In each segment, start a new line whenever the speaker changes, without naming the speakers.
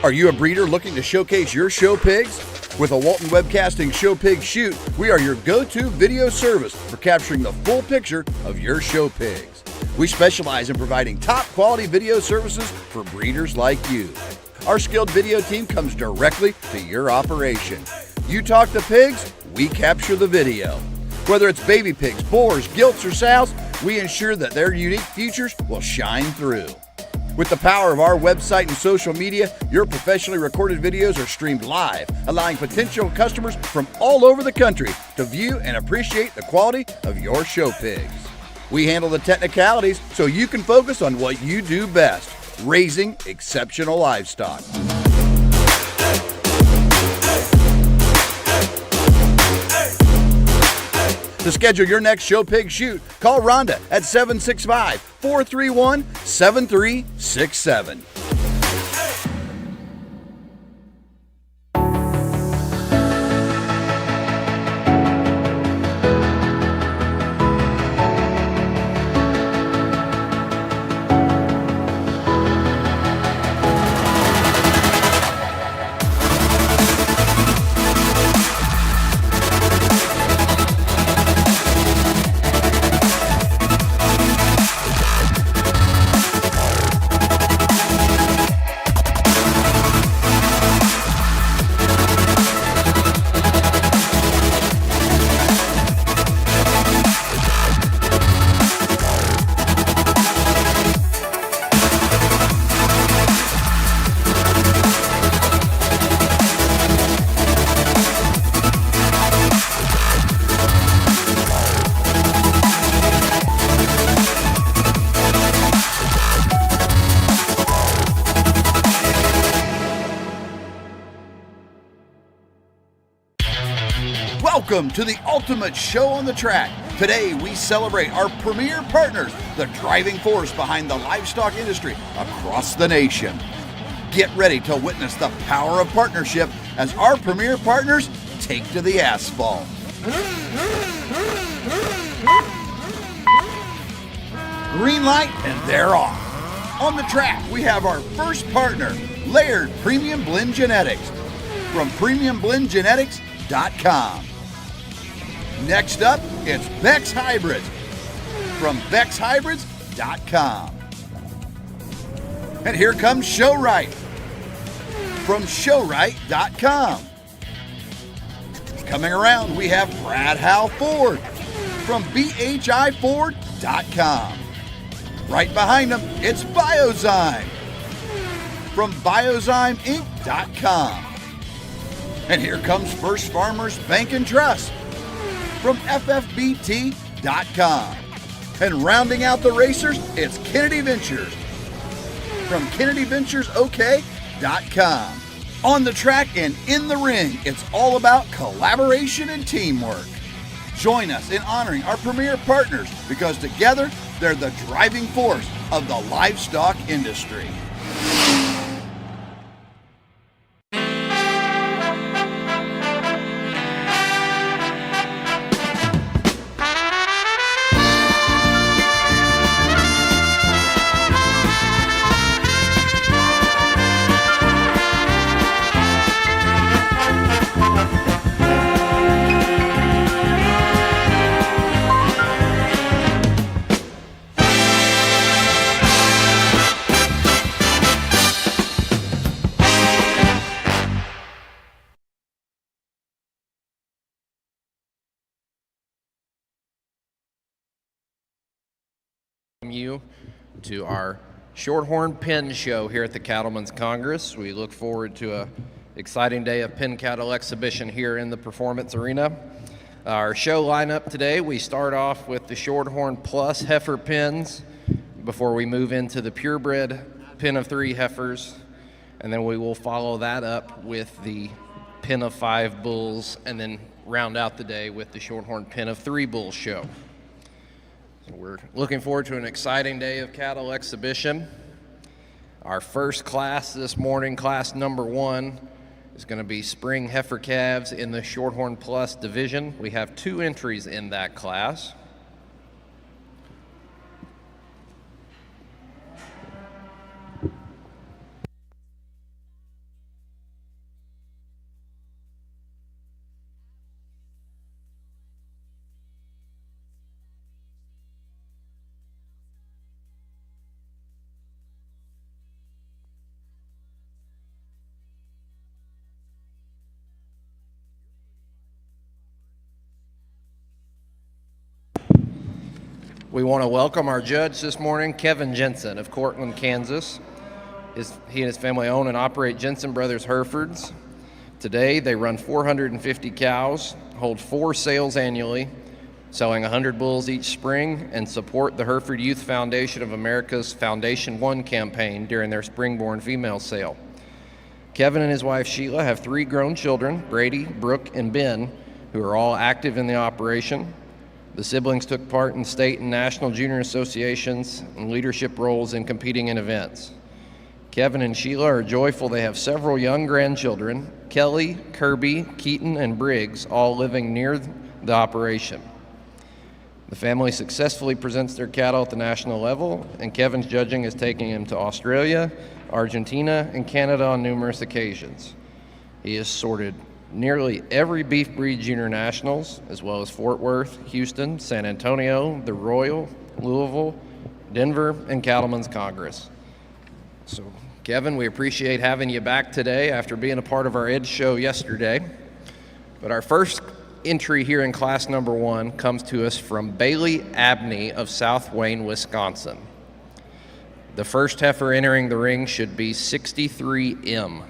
Are you a breeder looking to showcase your show pigs? With a Walton Webcasting Show Pig Shoot, we are your go-to video service for capturing the full picture of your show pigs. We specialize in providing top quality video services for breeders like you. Our skilled video team comes directly to your operation. You talk the pigs, we capture the video. Whether it's baby pigs, boars, gilts, or sows, we ensure that their unique features will shine through. With the power of our website and social media, your professionally recorded videos are streamed live, allowing potential customers from all over the country to view and appreciate the quality of your show pigs. We handle the technicalities so you can focus on what you do best, raising exceptional livestock. To schedule your next show pig shoot, call Rhonda at 765-431-7367. Welcome to the ultimate show on the track. Today we celebrate our premier partners, the driving force behind the livestock industry across the nation. Get ready to witness the power of partnership as our premier partners take to the asphalt. Green light and they're off. On the track we have our first partner, Layered Premium Blend Genetics from premiumblendgenetics.com. Next up, it's Beck's Hybrids from BecksHybrids.com. And here comes Showright from Showright.com. Coming around, we have Brad Howe Ford from BHIFord.com. Right behind them, it's Biozyme from BiozymeInc.com. And here comes First Farmers Bank and Trust from FFBT.com. And rounding out the racers, it's Kennedy Ventures from KennedyVenturesOK.com. On the track and in the ring, it's all about collaboration and teamwork. Join us in honoring our premier partners because together they're the driving force of the livestock industry.
You to our Shorthorn Pen Show here at the Cattleman's Congress. We look forward to an exciting day of pen cattle exhibition here in the Performance Arena. Our show lineup today, we start off with the Shorthorn Plus heifer pens before we move into the purebred pen of 3 heifers, and then we will follow that up with the pen of 5 bulls, and then round out the day with the Shorthorn pen of 3 bulls show. So we're looking forward to an exciting day of cattle exhibition. Our first class this morning, class number 1, is going to be spring heifer calves in the Shorthorn Plus division. We have 2 entries in that class. We want to welcome our judge this morning, Kevin Jensen of Cortland, Kansas. He and his family own and operate Jensen Brothers Herefords. Today, they run 450 cows, hold 4 sales annually, selling 100 bulls each spring, and support the Hereford Youth Foundation of America's Foundation One campaign during their springborn female sale. Kevin and his wife Sheila have 3 grown children, Brady, Brooke, and Ben, who are all active in the operation. The siblings took part in state and national junior associations and leadership roles in competing in events. Kevin and Sheila are joyful they have several young grandchildren, Kelly, Kirby, Keaton, and Briggs, all living near the operation. The family successfully presents their cattle at the national level, and Kevin's judging is taking him to Australia, Argentina, and Canada on numerous occasions. He has sorted nearly every beef breed junior nationals, as well as Fort Worth, Houston, San Antonio, the Royal, Louisville, Denver, and Cattleman's Congress. So, Kevin, we appreciate having you back today after being a part of our Edge show yesterday. But our first entry here in class number 1 comes to us from Bailey Abney of South Wayne, Wisconsin. The first heifer entering the ring should be 63M.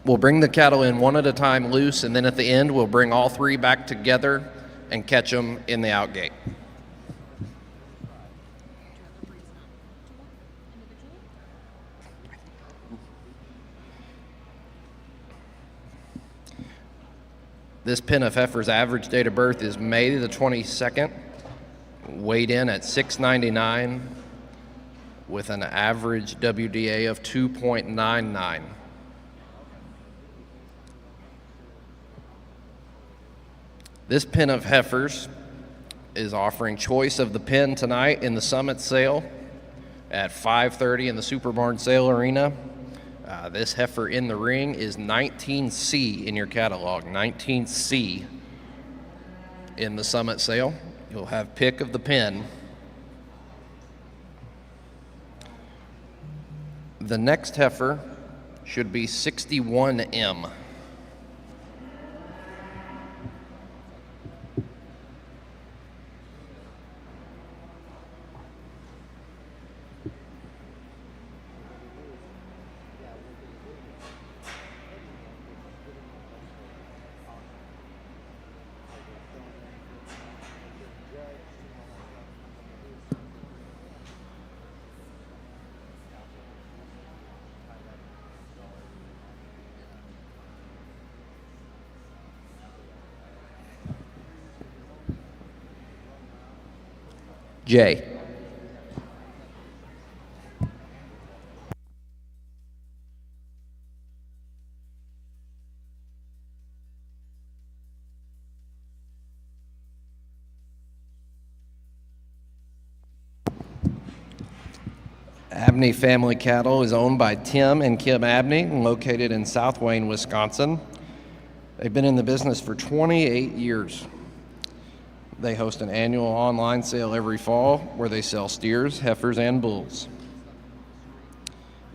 We'll bring the cattle in one at a time loose, and then at the end we'll bring all 3 back together and catch them in the outgate. This pen of heifer's average date of birth is May the 22nd, weighed in at 699 with an average WDA of 2.99. This pen of heifers is offering choice of the pen tonight in the Summit sale at 5:30 in the Superbarn Sale Arena. This heifer in the ring is 19C in your catalog, 19C in the Summit sale. You'll have pick of the pen. The next heifer should be 61M. J. Abney Family Cattle is owned by Tim and Kim Abney, located in South Wayne, Wisconsin. They've been in the business for 28 years. They host an annual online sale every fall where they sell steers, heifers, and bulls.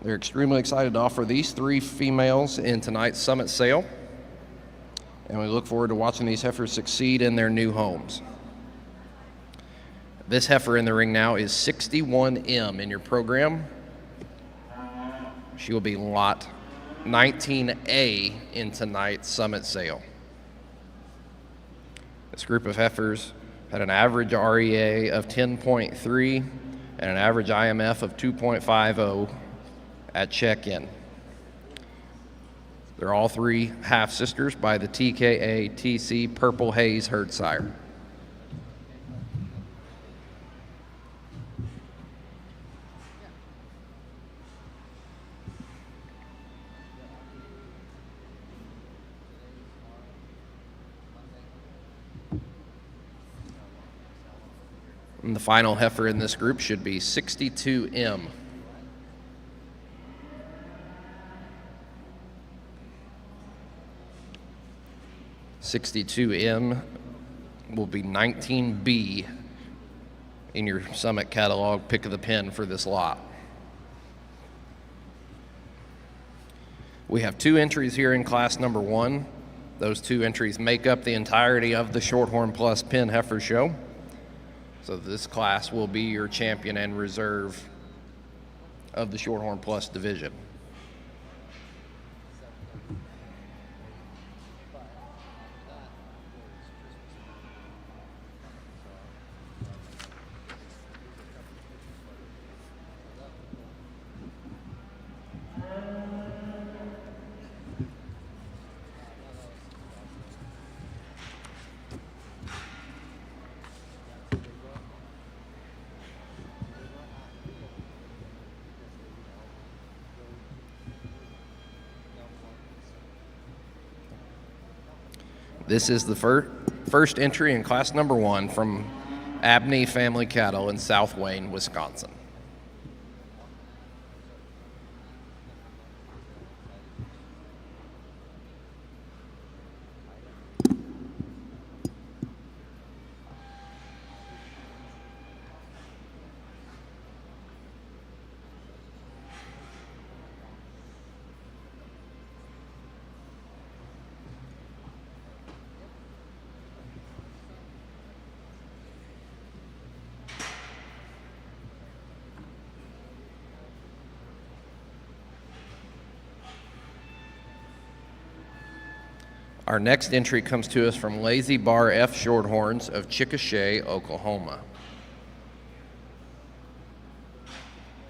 They're extremely excited to offer these 3 females in tonight's Summit sale, and we look forward to watching these heifers succeed in their new homes. This heifer in the ring now is 61M in your program. She will be lot 19A in tonight's Summit sale. This group of heifers had an average REA of 10.3 and an average IMF of 2.50 at check-in. They're all 3 half-sisters by the TKA TC Purple Haze herd sire. And the final heifer in this group should be 62M. (62M) will be 19B in your Summit catalog pick of the pen for this lot. We have 2 entries here in class number 1. Those 2 entries make up the entirety of the Shorthorn Plus Pin Heifer Show. So this class will be your champion and reserve of the Shorthorn Plus division. This is the first entry in class number 1 from Abney Family Cattle in South Wayne, Wisconsin. Our next entry comes to us from Lazy Bar F Shorthorns of Chickasha, Oklahoma.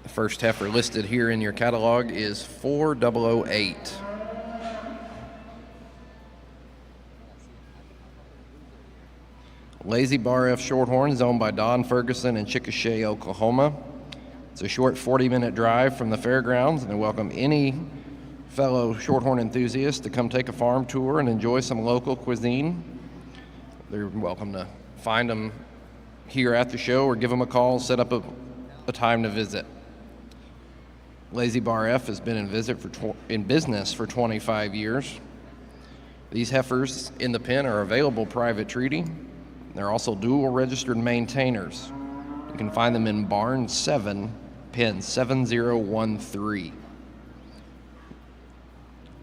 The first heifer listed here in your catalog is 4008. Lazy Bar F Shorthorn is owned by Don Ferguson in Chickasha, Oklahoma. It's a short 40-minute drive from the fairgrounds, and they welcome any fellow Shorthorn enthusiasts to come take a farm tour and enjoy some local cuisine. They're welcome to find them here at the show or give them a call, set up a time to visit. Lazy Bar F has been in business for 25 years. These heifers in the pen are available private treaty. They're also dual registered maintainers. You can find them in barn 7, pen 7013.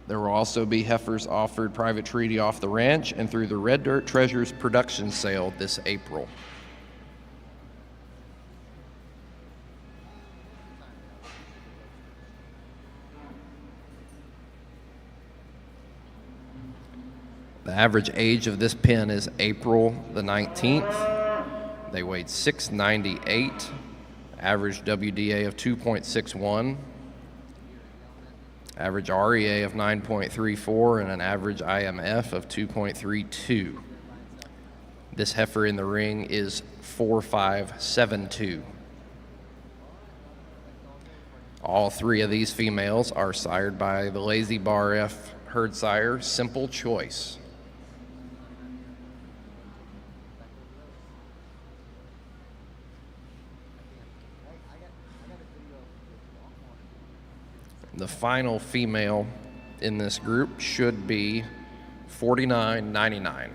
There will also be heifers offered private treaty off the ranch and through the Red Dirt Treasures production sale this April. The average age of this pen is April the 19th. They weighed 698, average WDA of 2.61. Average REA of 9.34 and an average IMF of 2.32. This heifer in the ring is 4572. All 3 of these females are sired by the Lazy Bar F herd sire, Simple Choice. The final female in this group should be 49.99.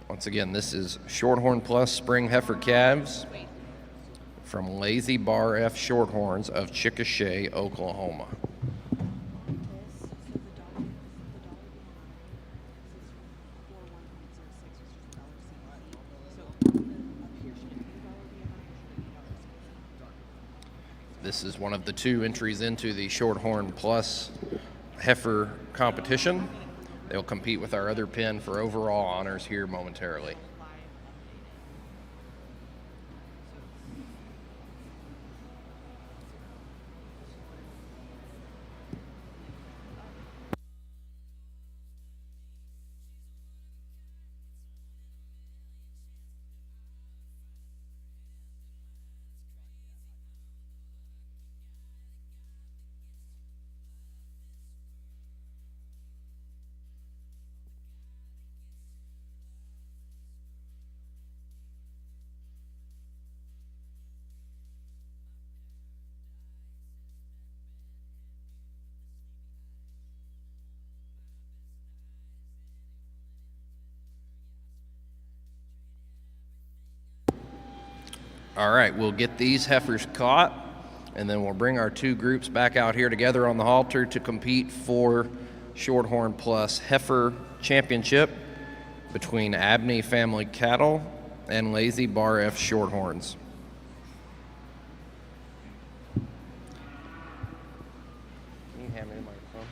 Once again, this is Shorthorn Plus Spring Heifer Calves from Lazy Bar F Shorthorns of Chickasha, Oklahoma. This is one of the 2 entries into the Shorthorn Plus heifer competition. They'll compete with our other pen for overall honors here momentarily. All right, we'll get these heifers caught, and then we'll bring our two groups back out here together on the halter to compete for Shorthorn Plus Heifer Championship between Abney Family Cattle and Lazy Bar F Shorthorns. Can you hand me the microphone?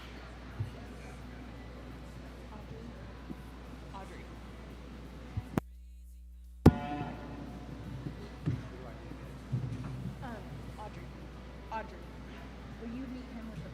Audrey, will you meet him with the...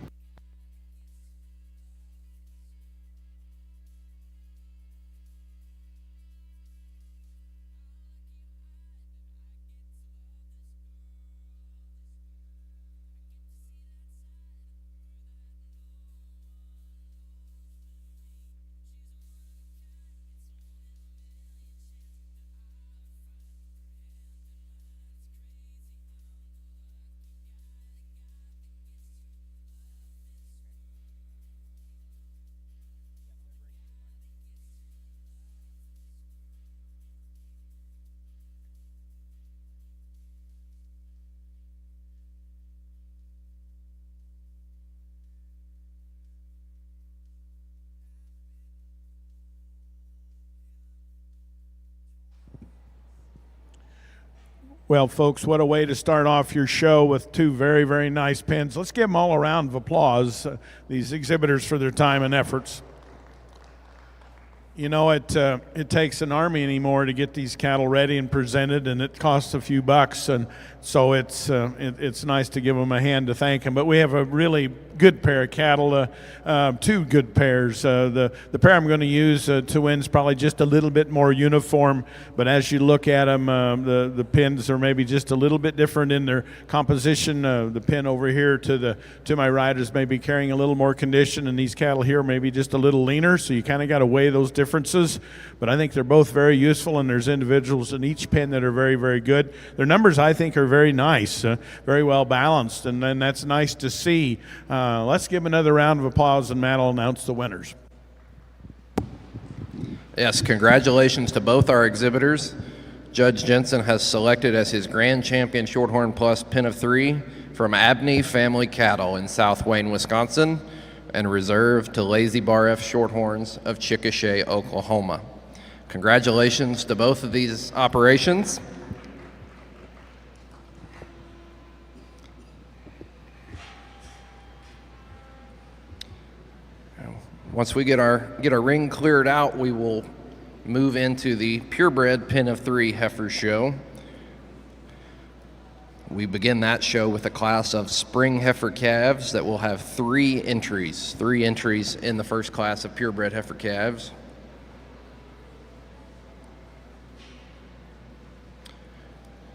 Well, folks, what a way to start off your show with two very, very nice pins. Let's give them all a round of applause, these exhibitors, for their time and efforts. You know, it takes an army anymore to get these cattle ready and presented, and it costs a few bucks, and so it's nice to give them a hand to thank them. But we have a really good pair of cattle, two good pairs. The pair I'm going to use to win is probably just a little bit more uniform, but as you look at them, the pins are maybe just a little bit different in their composition. The pin over here to my right is maybe carrying a little more condition, and these cattle here maybe just a little leaner, so you kind of got to weigh those differences. But I think they're both very useful, and there's individuals in each pin that are very, very good. Their numbers, I think, are very nice, very well balanced, and then that's nice to see. Let's give another round of applause, and Matt will announce the winners.
Yes, congratulations to both our exhibitors. Judge Jensen has selected as his Grand Champion Shorthorn Plus Pin of 3 from Abney Family Cattle in South Wayne, Wisconsin, and reserved to Lazy Bar F Shorthorns of Chickasha, Oklahoma. Congratulations to both of these operations. Once we get our ring cleared out, we will move into the purebred Pin of 3 heifer show. We begin that show with a class of spring heifer calves that will have three entries in the first class of purebred heifer calves.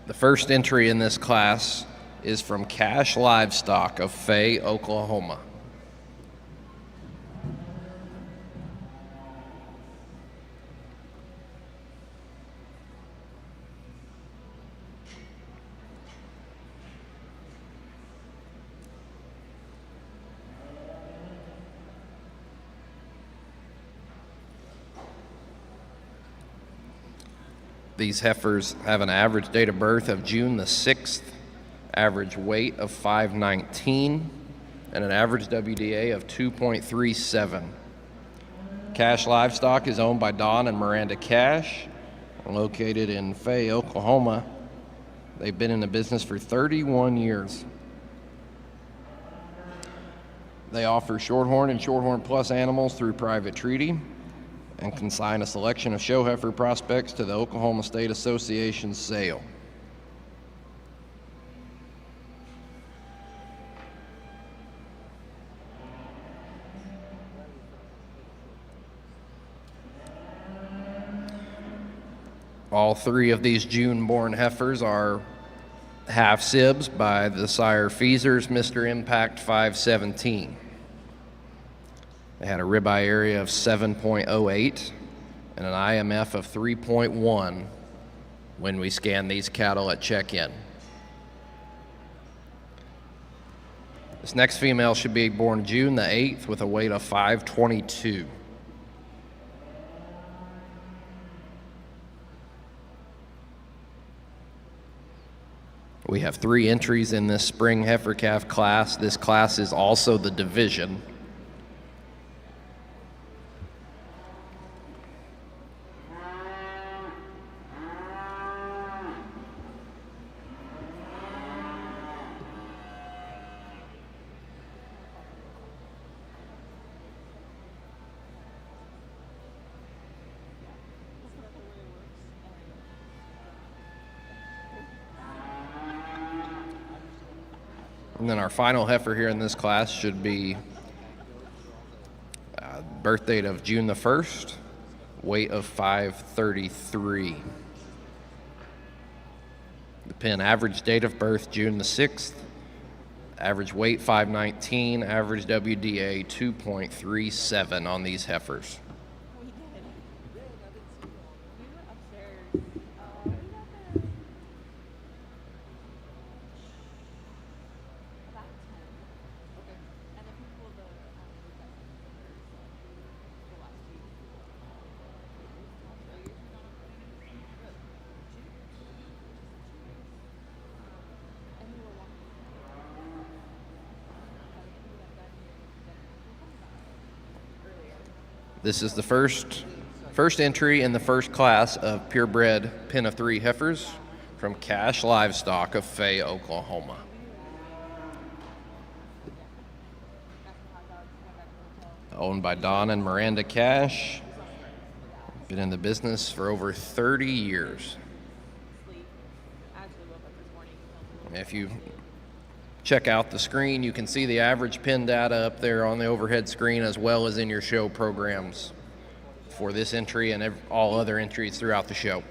The first entry in this class is from Cash Livestock of Fay, Oklahoma. These heifers have an average date of birth of June the 6th, average weight of 519, and an average WDA of 2.37. Cash Livestock is owned by Don and Miranda Cash, located in Fay, Oklahoma. They've been in the business for 31 years. They offer Shorthorn and Shorthorn Plus animals through private treaty and consign a selection of show heifer prospects to the Oklahoma State Association sale. All three of these June-born heifers are half sibs by the sire Feesers Mr. Impact 517. They had a ribeye area of 7.08 and an IMF of 3.1 when we scanned these cattle at check-in. This next female should be born June the 8th with a weight of 522. We have 3 entries in this spring heifer calf class. This class is also the division. And then our final heifer here in this class should be birth date of June the 1st, weight of 533. The pin average date of birth June the 6th, average weight 519, average WDA 2.37 on these heifers. This is the first entry in the first class of purebred pen of 3 heifers from Cash Livestock of Fay, Oklahoma. Owned by Don and Miranda Cash. Been in the business for over 30 years. If you check out the screen, you can see the average pin data up there on the overhead screen, as well as in your show programs for this entry and all other entries throughout the show.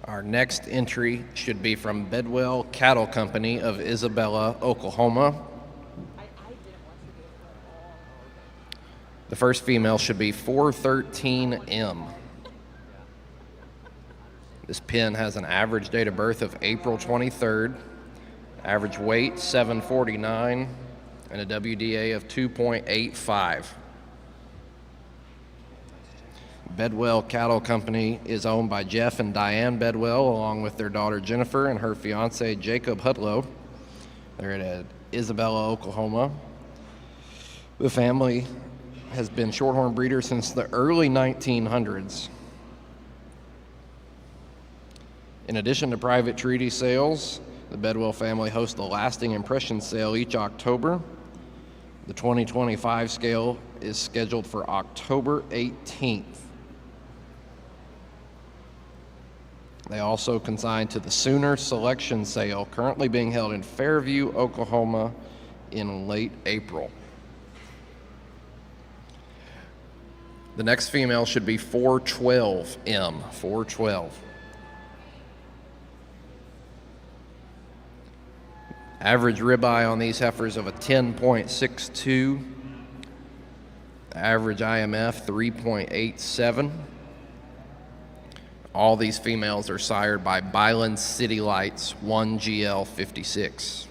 Our next entry should be from Bedwell Cattle Company of Isabella, Oklahoma. The first female should be 413M. This pin has an average date of birth of April 23rd, average weight 749, and a WDA of 2.85. Bedwell Cattle Company is owned by Jeff and Diane Bedwell, along with their daughter Jennifer and her fiance Jacob Hudlow. They're at Isabella, Oklahoma. The family has been Shorthorn breeders since the early 1900s. In addition to private treaty sales, the Bedwell family hosts a lasting impression sale each October. The 2025 scale is scheduled for October 18th. They also consign to the Sooner Selection Sale, currently being held in Fairview, Oklahoma in late April. The next female should be 412M, 412. Average ribeye on these heifers of a 10.62. Average IMF 3.87. All these females are sired by Byland City Lights 1GL56.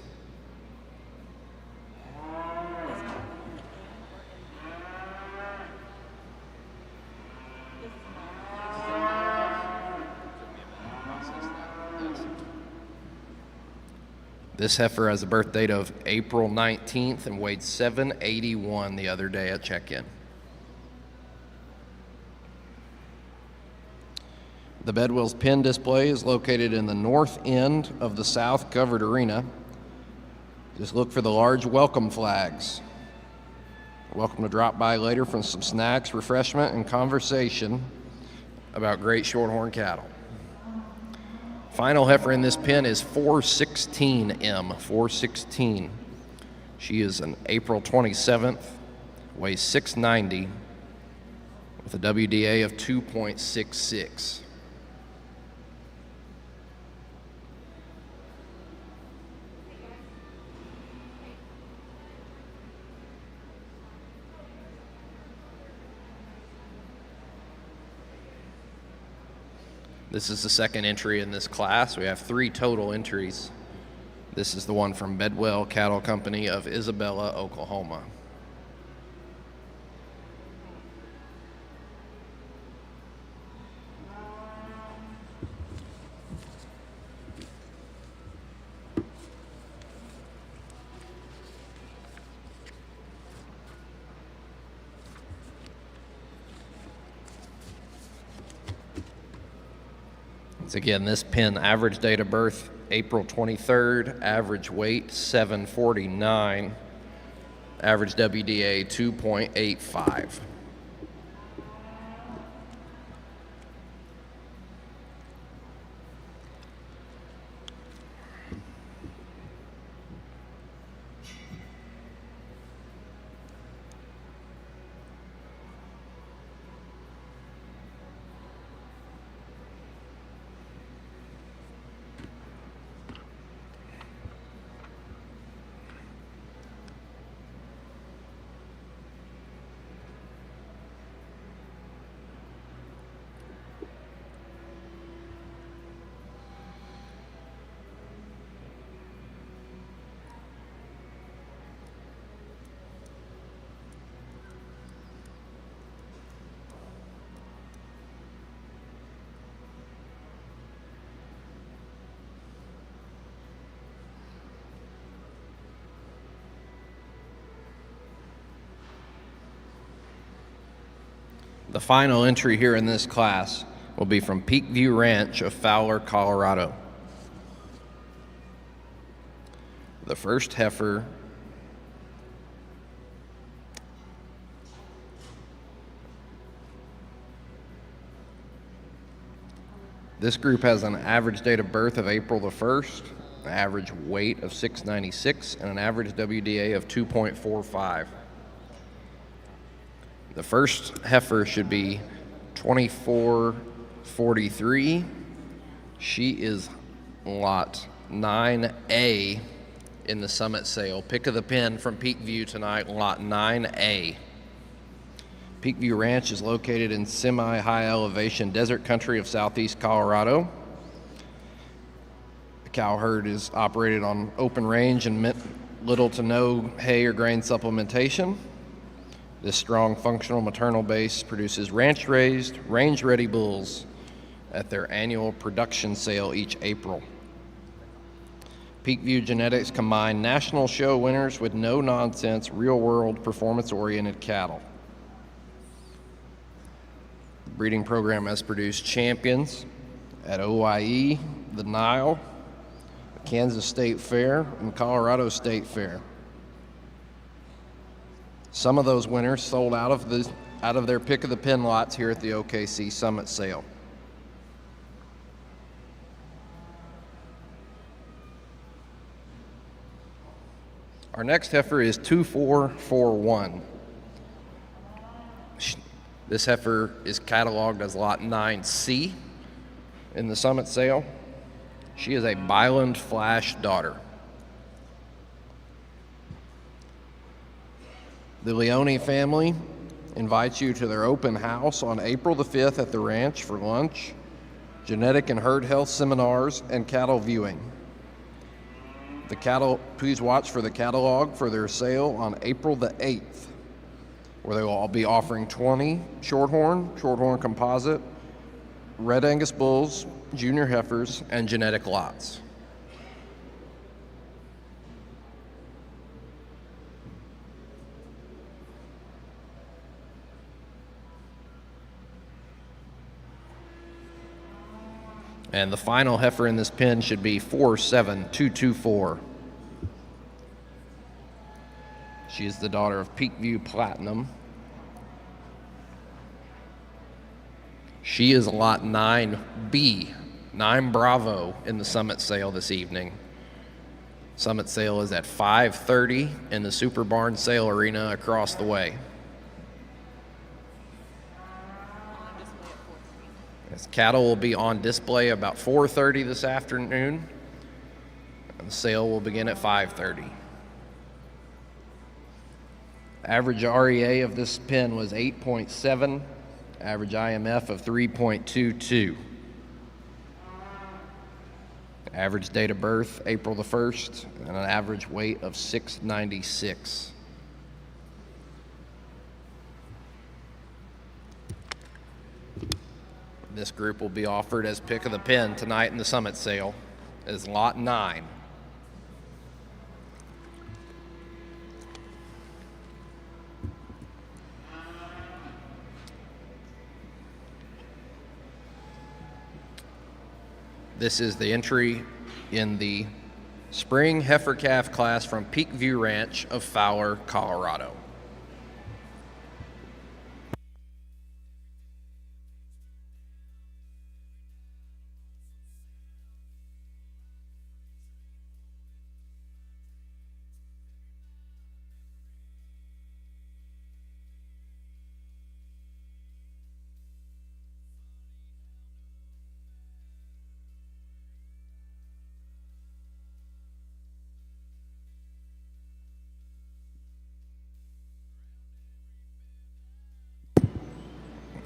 This heifer has a birth date of April 19th and weighed 781 the other day at check-in. The Bedwell's pin display is located in the north end of the south covered arena. Just look for the large welcome flags. You're welcome to drop by later for some snacks, refreshment, and conversation about great Shorthorn cattle. Final heifer in this pen is 416M, 416. She is an April 27th, weighs 690, with a WDA of 2.66. This is the second entry in this class. We have 3 total entries. This is the one from Bedwell Cattle Company of Isabella, Oklahoma. Once again, this pin, average date of birth, April 23rd, average weight, 749, average WDA, 2.85. The final entry here in this class will be from Peakview Ranch of Fowler, Colorado. The first heifer this group has an average date of birth of April the 1st, an average weight of 696, and an average WDA of 2.45. The first heifer should be 2443. She is lot 9A in the Summit sale. Pick of the pin from Peakview tonight, lot 9A. Peakview Ranch is located in semi-high elevation desert country of southeast Colorado. The cow herd is operated on open range and little to no hay or grain supplementation. This strong functional maternal base produces ranch-raised, range-ready bulls at their annual production sale each April. Peakview Genetics combine national show winners with no-nonsense, real-world, performance-oriented cattle. The breeding program has produced champions at OIE, the Nile, the Kansas State Fair, and Colorado State Fair. Some of those winners sold out of their pick of the pin lots here at the OKC Summit sale. Our next heifer is 2441. This heifer is cataloged as lot 9C in the Summit sale. She is a Byland Flash daughter. The Leone family invites you to their open house on April the 5th at the ranch for lunch, genetic and herd health seminars, and cattle viewing. Please watch for the catalog for their sale on April the 8th, where they will all be offering 20 Shorthorn composite, Red Angus bulls, junior heifers, and genetic lots. And the final heifer in this pen should be 47224. She is the daughter of Peakview Platinum. She is lot 9B, 9 Bravo in the Summit sale this evening. Summit sale is at 5:30 in the Super Barn Sale Arena across the way. This cattle will be on display about 4:30 this afternoon, and the sale will begin at 5:30. Average REA of this pen was 8.7, average IMF of 3.22. Average date of birth, April the 1st, and an average weight of 696. This group will be offered as pick of the pen tonight in the Summit sale as Lot 9. This is the entry in the Spring Heifer Calf class from Peak View Ranch of Fowler, Colorado.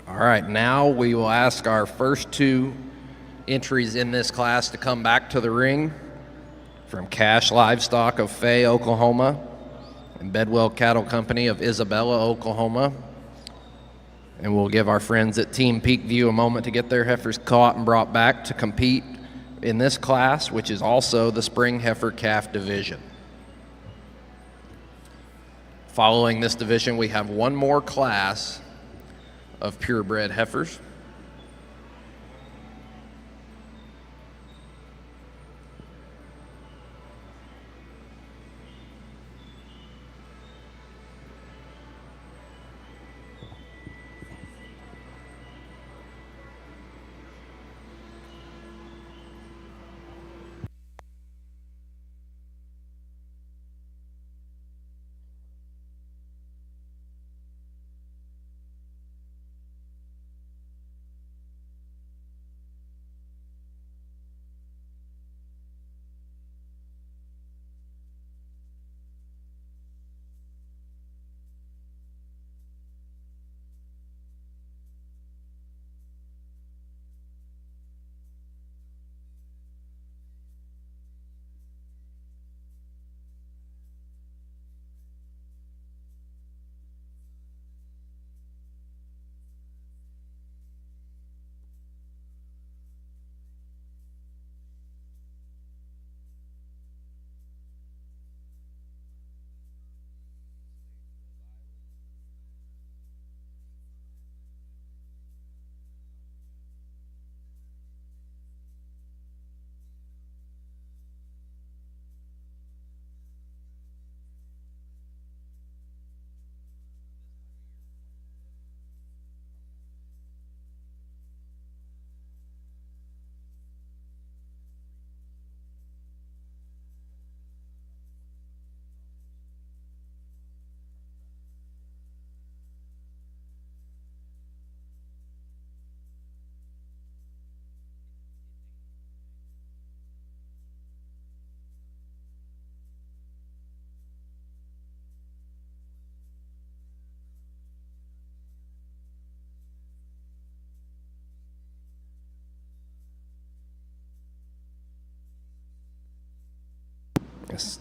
All right, now we will ask our first two entries in this class to come back to the ring from Cash Livestock of Fay, Oklahoma, and Bedwell Cattle Company of Isabella, Oklahoma. And we'll give our friends at Team Peak View a moment to get their heifers caught and brought back to compete in this class, which is also the Spring Heifer Calf Division. Following this division, we have one more class of purebred heifers.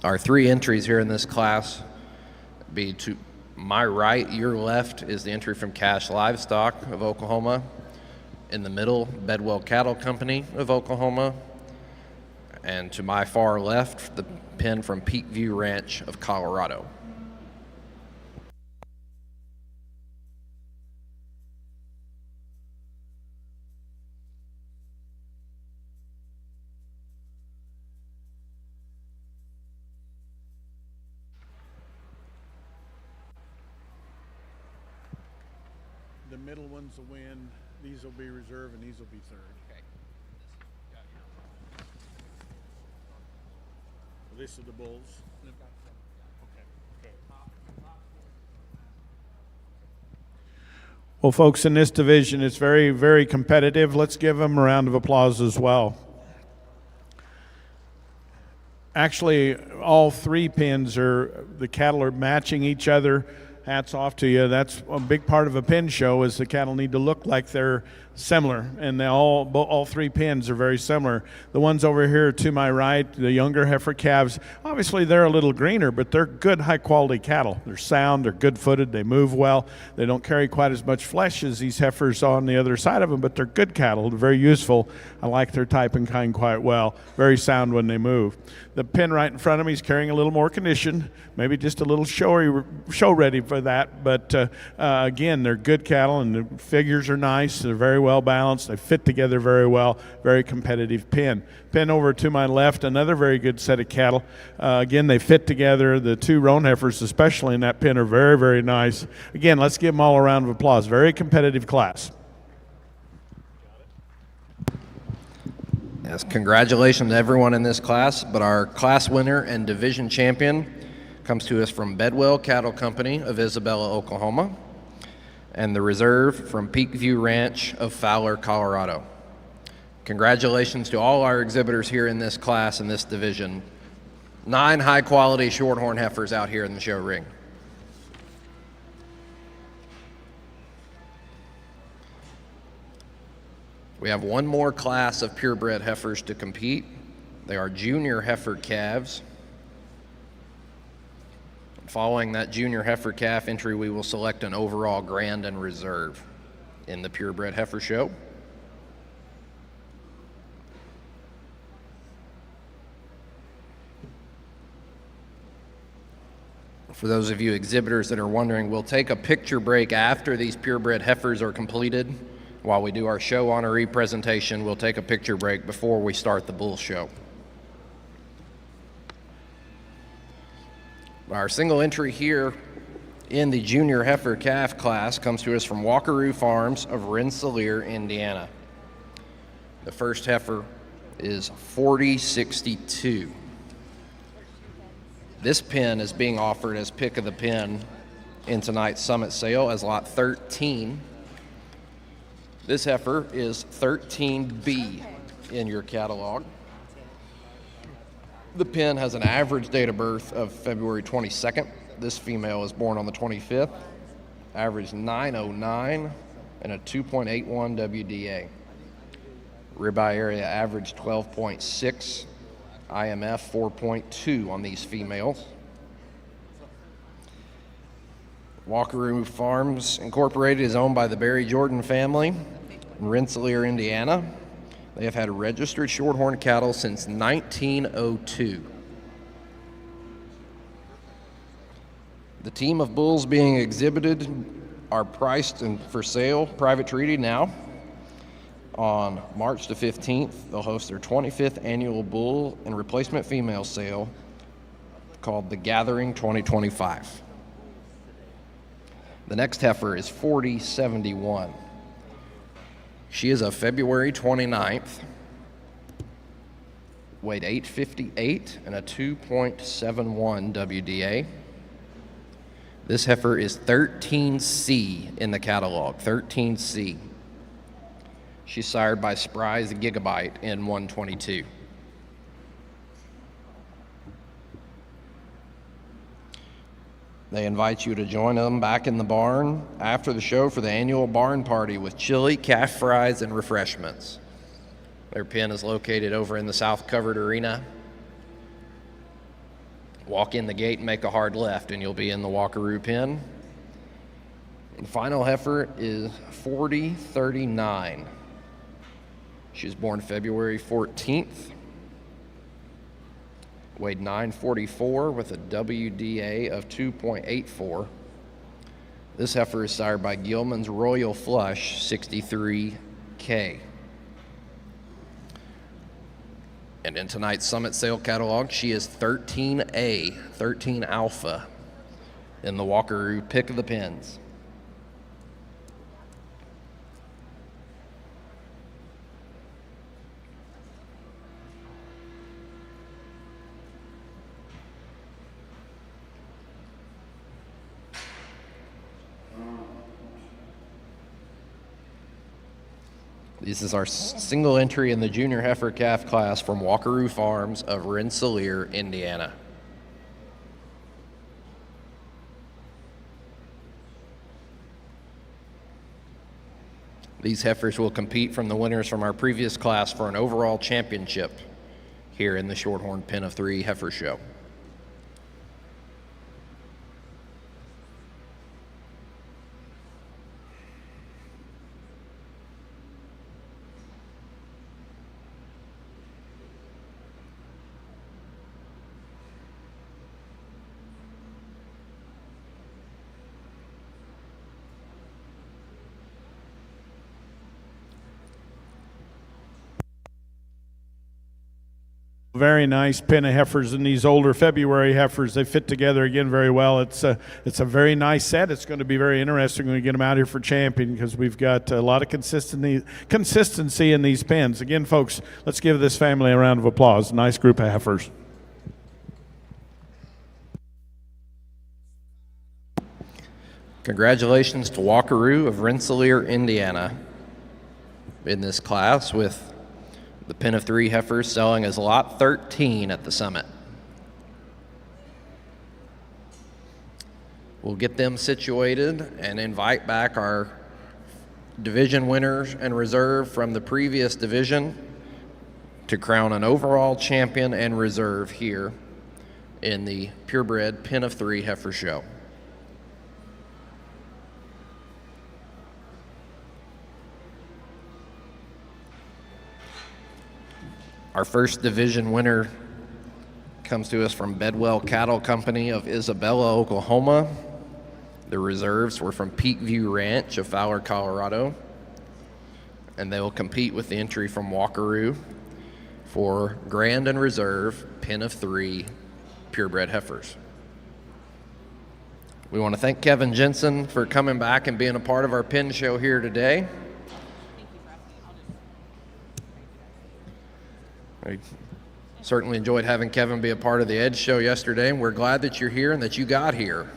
Our three entries here in this class be to my right, your left is the entry from Cash Livestock of Oklahoma. In the middle, Bedwell Cattle Company of Oklahoma. And to my far left, the pin from Peak View Ranch of Colorado.
The middle ones will win, these will be reserve, and these will be third.
Okay.
This is the bulls. Well, folks, in this division, it's very, very competitive. Let's give them a round of applause as well. Actually, all three pins the cattle are matching each other. hats off to you. That's a big part of a pin show, is the cattle need to look like they're similar, and all three pins are very similar. The ones over here to my right, the younger heifer calves, obviously they're a little greener, but they're good, high-quality cattle. They're sound, they're good-footed, they move well. They don't carry quite as much flesh as these heifers on the other side of them, but they're good cattle. They're very useful. I like their type and kind quite well. Very sound when they move. The pin right in front of me is carrying a little more condition, maybe just a little show ready for that, but again, they're good cattle, and the figures are nice. They're very well balanced. They fit together very well. Very competitive pin. Pin over to my left, another very good set of cattle. Again, they fit together. The two roan heifers, especially in that pin, are very, very nice. Again, let's give them all a round of applause. Very competitive class.
Yes, congratulations to everyone in this class, but our class winner and division champion comes to us from Bedwell Cattle Company of Isabella, Oklahoma, and the reserve from Peakview Ranch of Fowler, Colorado. Congratulations to all our exhibitors here in this class and this division. 9 high-quality shorthorn heifers out here in the show ring. We have one more class of purebred heifers to compete. They are junior heifer calves. Following that junior heifer calf entry, we will select an overall grand and reserve in the purebred heifer show. For those of you exhibitors that are wondering, we'll take a picture break after these purebred heifers are completed. While we do our show honoree presentation, we'll take a picture break before we start the bull show. Our single entry here in the junior heifer calf class comes to us from Walkeroo Farms of Rensselaer, Indiana. The first heifer is 4062. This pin is being offered as pick of the pin in tonight's summit sale as lot 13. This heifer is 13B in your catalog. The pin has an average date of birth of February 22nd. This female is born on the 25th. Average 909 and a 2.81 WDA. Ribeye area average 12.6. IMF 4.2 on these females. Walkeroo Farms Incorporated is owned by the Barry Jordan family in Rensselaer, Indiana. They have had registered shorthorn cattle since 1902. The team of bulls being exhibited are priced and for sale, private treaty now. On March the 15th, they'll host their 25th annual bull and replacement female sale called The Gathering 2025. The next heifer is 4071. She is of February 29th, weighed 858 and a 2.71 WDA. This heifer is 13C in the catalog, 13C. She's sired by Spry's Gigabyte in 122. They invite you to join them back in the barn after the show for the annual barn party with chili, calf fries, and refreshments. Their pen is located over in the south covered arena. Walk in the gate and make a hard left, and you'll be in the Walkeroo pen. The final heifer is 4039. She was born February 14th. Weighed 944 with a WDA of 2.84. This heifer is sired by Gilman's Royal Flush 63K. And in tonight's Summit Sale catalog, she is 13A, 13 Alpha in the Walkeroo pick of the pins. This is our single entry in the junior heifer calf class from Walkeroo Farms of Rensselaer, Indiana. These heifers will compete from the winners from our previous class for an overall championship here in the Shorthorn Pen of 3 Heifer Show.
Very nice pen of heifers, and these older February heifers, they fit together again very well. It's a very nice set. It's going to be very interesting when we get them out here for champion, because we've got a lot of consistency in these pens. Again, folks, let's give this family a round of applause. Nice group of heifers.
Congratulations to Walkeroo of Rensselaer, Indiana, in this class, with the Pen of 3 heifers selling as lot 13 at the summit. We'll get them situated and invite back our division winners and reserve from the previous division to crown an overall champion and reserve here in the Purebred Pen of 3 Heifer Show. Our first division winner comes to us from Bedwell Cattle Company of Isabella, Oklahoma. The reserves were from Peakview Ranch of Fowler, Colorado. And they will compete with the entry from Walkeroo for Grand and Reserve Pen of 3 Purebred Heifers. We want to thank Kevin Jensen for coming back and being a part of our pen show here today. I certainly enjoyed having Kevin be a part of the Edge show yesterday, and we're glad that you're here and that you got here.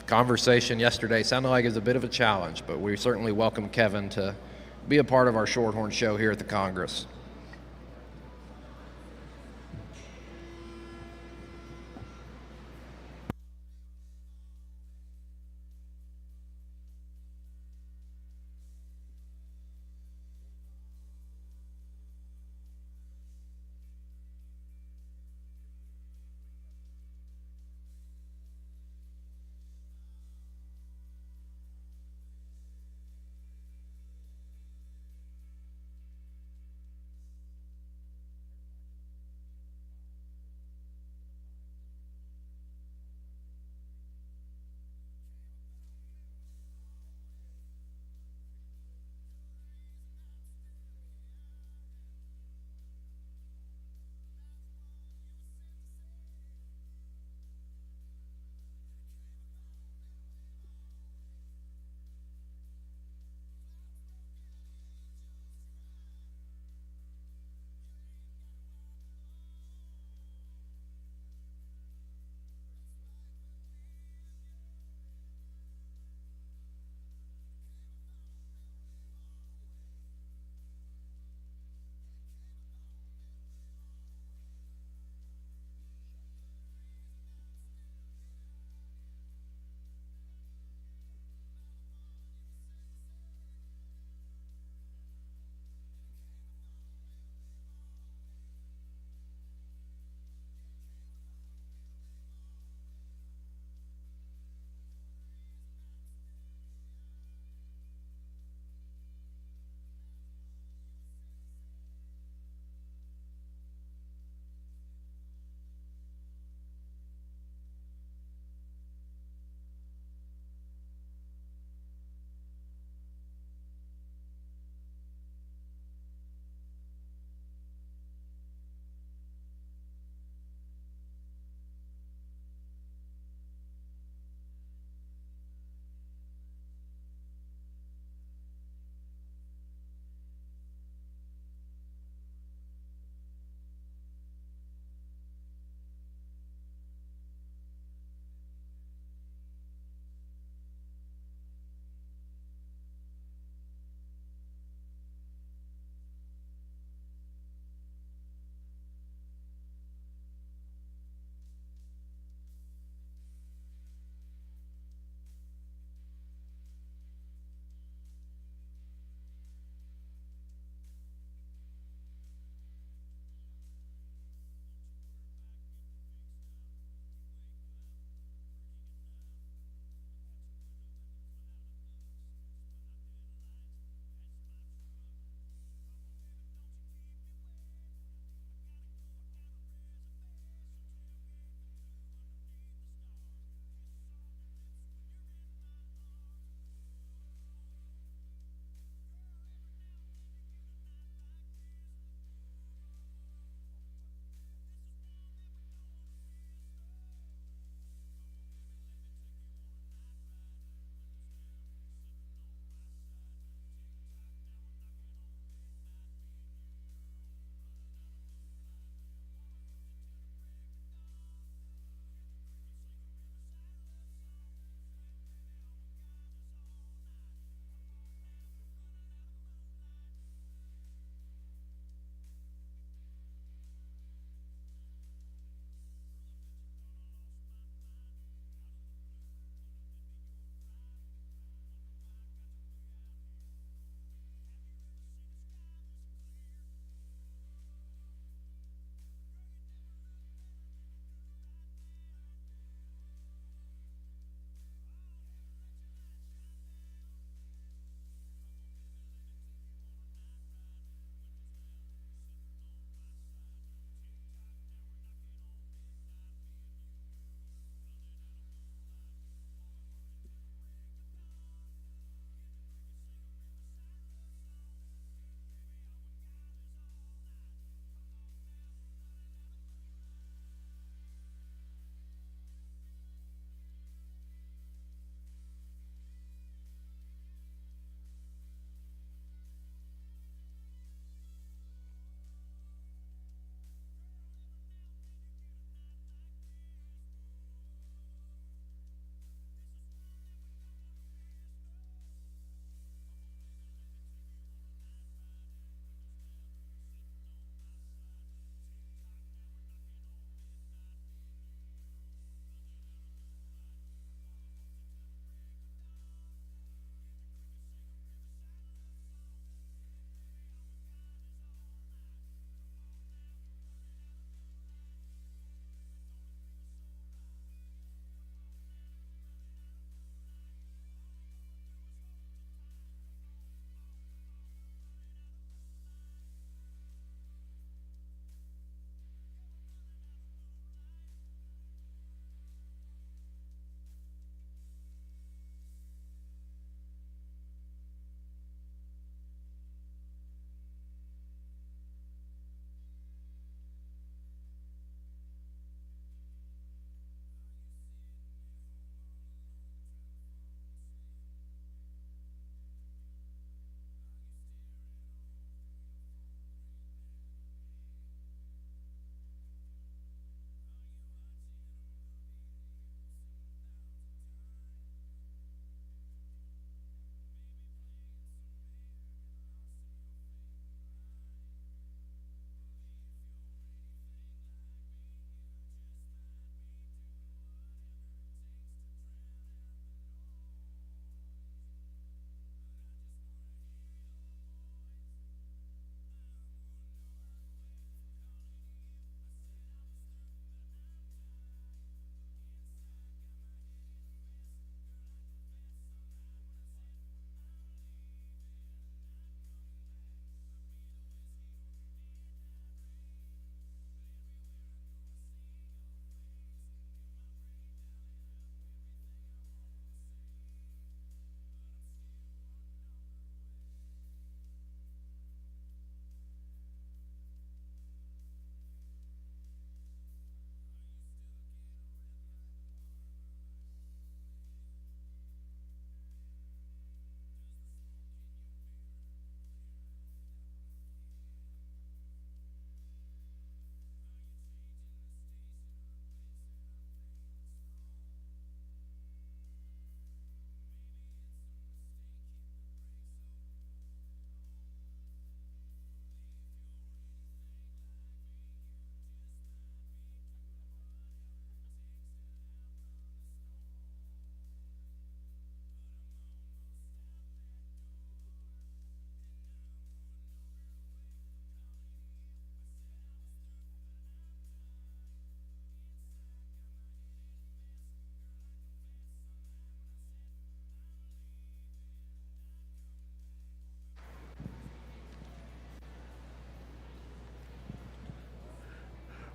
Conversation yesterday sounded like it was a bit of a challenge, but we certainly welcome Kevin to be a part of our Shorthorn show here at the Congress.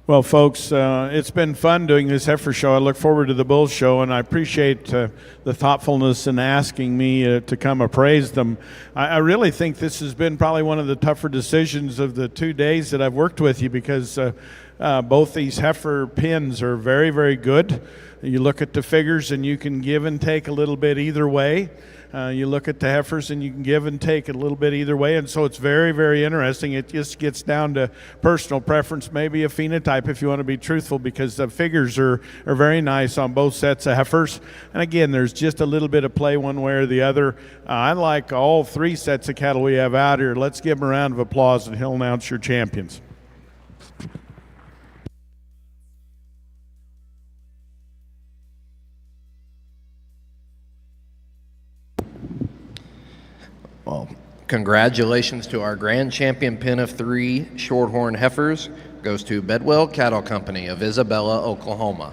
Well, folks, it's been fun doing this heifer show. I look forward to the bull show, and I appreciate the thoughtfulness in asking me to come appraise them. I really think this has been probably one of the tougher decisions of the 2 days that I've worked with you, because both these heifer pins are very, very good. You look at the figures, and you can give and take a little bit either way. You look at the heifers and you can give and take a little bit either way, and so it's very, very interesting. It just gets down to personal preference, maybe a phenotype if you want to be truthful, because the figures are very nice on both sets of heifers. And again, there's just a little bit of play one way or the other. I like all 3 sets of cattle we have out here. Let's give them a round of applause, and he'll announce your champions.
Well, congratulations to our grand champion pin of 3 Shorthorn heifers. Goes to Bedwell Cattle Company of Isabella, Oklahoma.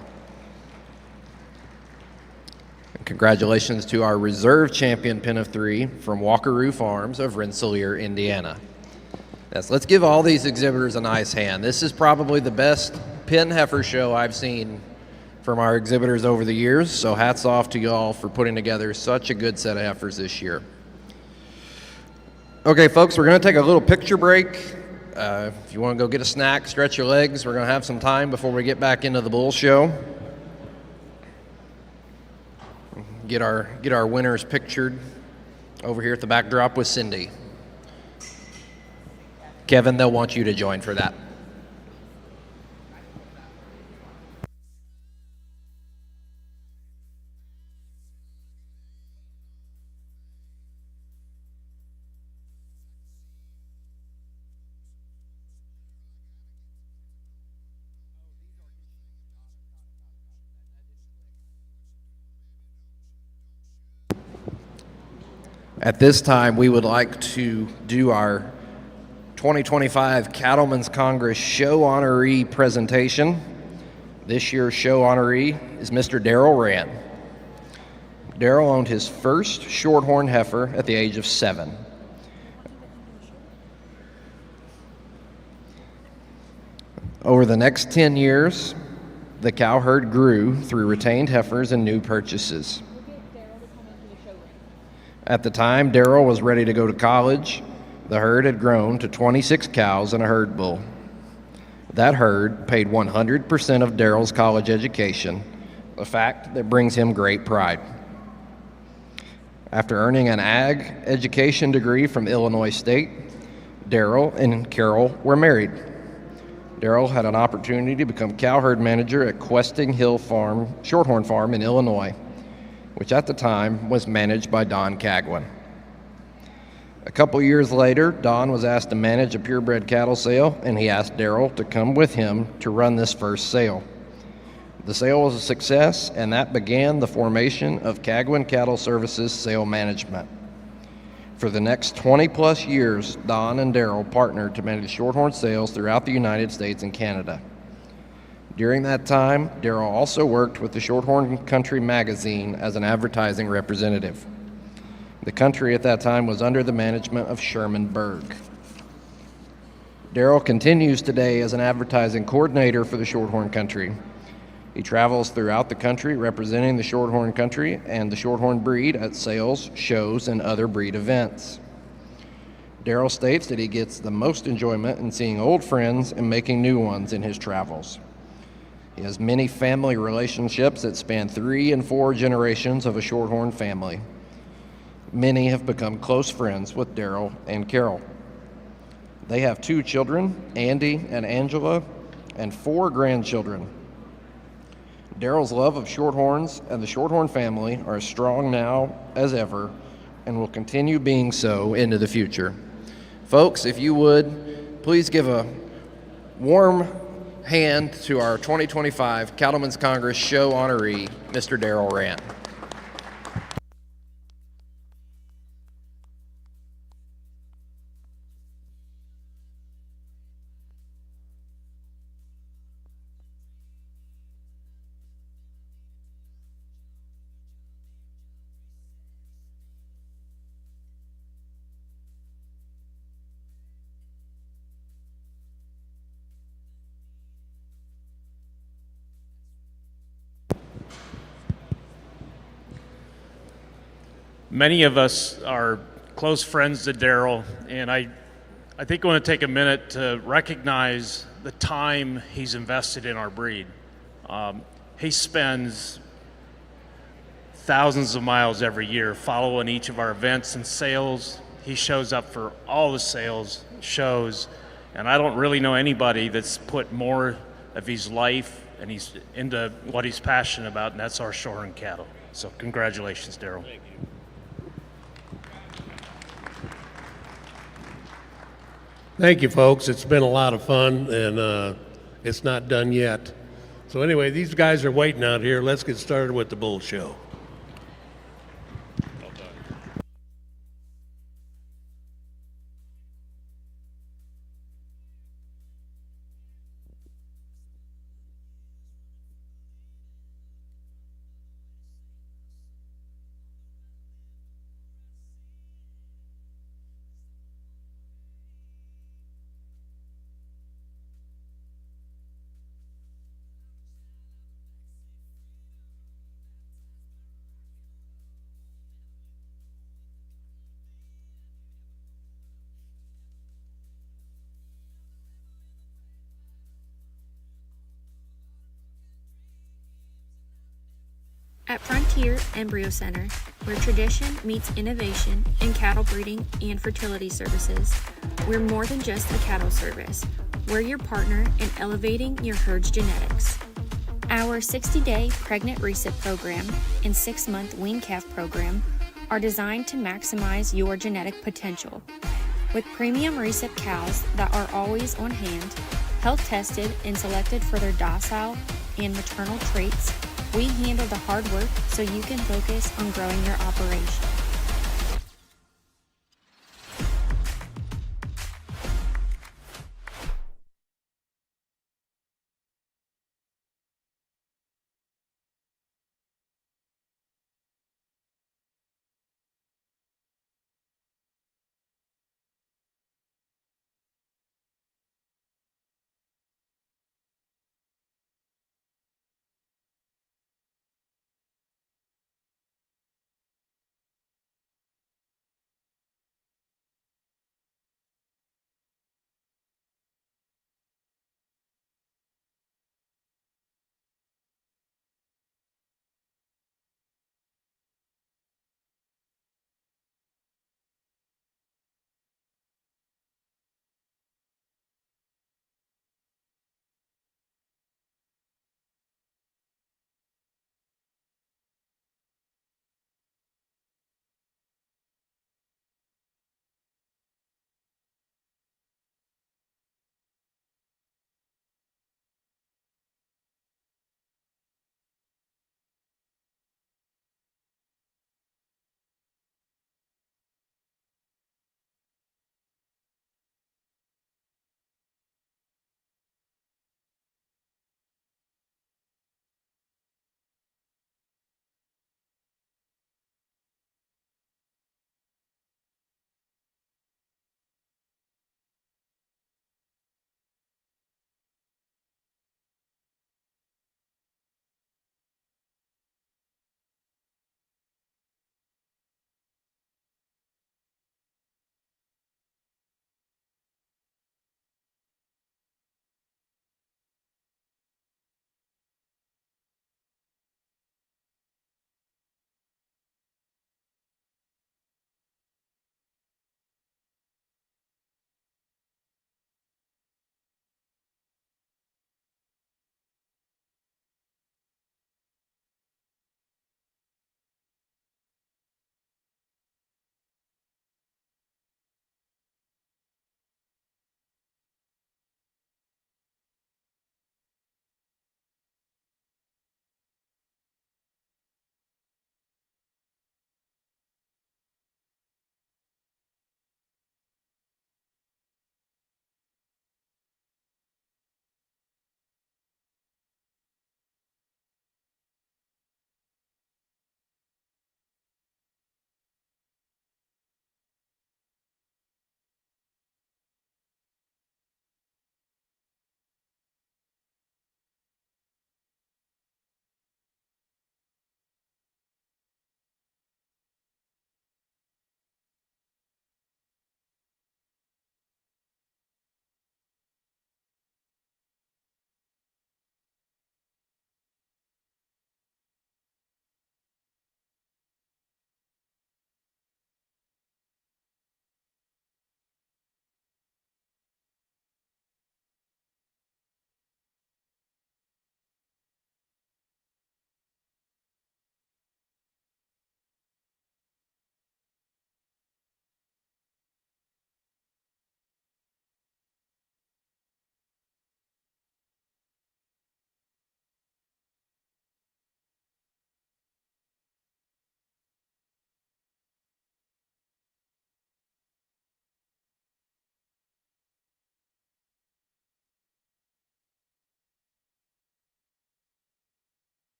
And congratulations to our reserve champion pin of 3 from Walkeroo Farms of Rensselaer, Indiana. Yes, let's give all these exhibitors a nice hand. This is probably the best pin heifer show I've seen from our exhibitors over the years, so hats off to y'all for putting together such a good set of heifers this year. Okay, folks, we're going to take a little picture break. If you want to go get a snack, stretch your legs, we're going to have some time before we get back into the bull show. Get our winners pictured over here at the backdrop with Cindy. Kevin, they'll want you to join for that. At this time, we would like to do our 2025 Cattleman's Congress Show Honoree presentation. This year's show honoree is Mr. Darrell Rand. Darrell owned his first Shorthorn heifer at the age of 7. Over the next 10 years, the cow herd grew through retained heifers and new purchases. At the time Darrell was ready to go to college, the herd had grown to 26 cows and a herd bull. That herd paid 100% of Darrell's college education, a fact that brings him great pride. After earning an ag education degree from Illinois State, Darrell and Carol were married. Darrell had an opportunity to become cow herd manager at Questing Hill Farm, Shorthorn Farm in Illinois, which at the time was managed by Don Cattleman. A couple years later, Don was asked to manage a purebred cattle sale, and he asked Darrell to come with him to run this first sale. The sale was a success, and that began the formation of Cattleman Cattle Services Sale Management. For the next 20-plus years, Don and Darrell partnered to manage Shorthorn sales throughout the United States and Canada. During that time, Darrell also worked with the Shorthorn Country magazine as an advertising representative. The country at that time was under the management of Sherman Berg. Darrell continues today as an advertising coordinator for the Shorthorn Country. He travels throughout the country representing the Shorthorn Country and the Shorthorn breed at sales, shows, and other breed events. Darrell states that he gets the most enjoyment in seeing old friends and making new ones in his travels. He has many family relationships that span 3 and 4 generations of a Shorthorn family. Many have become close friends with Darrell and Carol. They have 2 children, Andy and Angela, and 4 grandchildren. Darrell's love of Shorthorns and the Shorthorn family are as strong now as ever and will continue being so into the future. Folks, if you would, please give a warm hand to our 2025 Cattleman's Congress Show honoree, Mr. Darrell Rand.
Many of us are close friends to Daryl, and I think I want to take a minute to recognize the time he's invested in our breed. He spends thousands of miles every year following each of our events and sales. He shows up for all the sales, shows, and I don't really know anybody that's put more of his life and he's into what he's passionate about, and that's our Shorthorn cattle. So congratulations, Daryl.
Thank you, folks. It's been a lot of fun, and it's not done yet. So anyway, these guys are waiting out here. Let's get started with the bull show.
At Frontier Embryo Center, where tradition meets innovation in cattle breeding and fertility services, we're more than just a cattle service. We're your partner in elevating your herd's genetics. Our 60-day pregnant reset program and 6-month wean calf program are designed to maximize your genetic potential. With premium reset cows that are always on hand, health tested and selected for their docile and maternal traits, we handle the hard work so you can focus on growing your operation.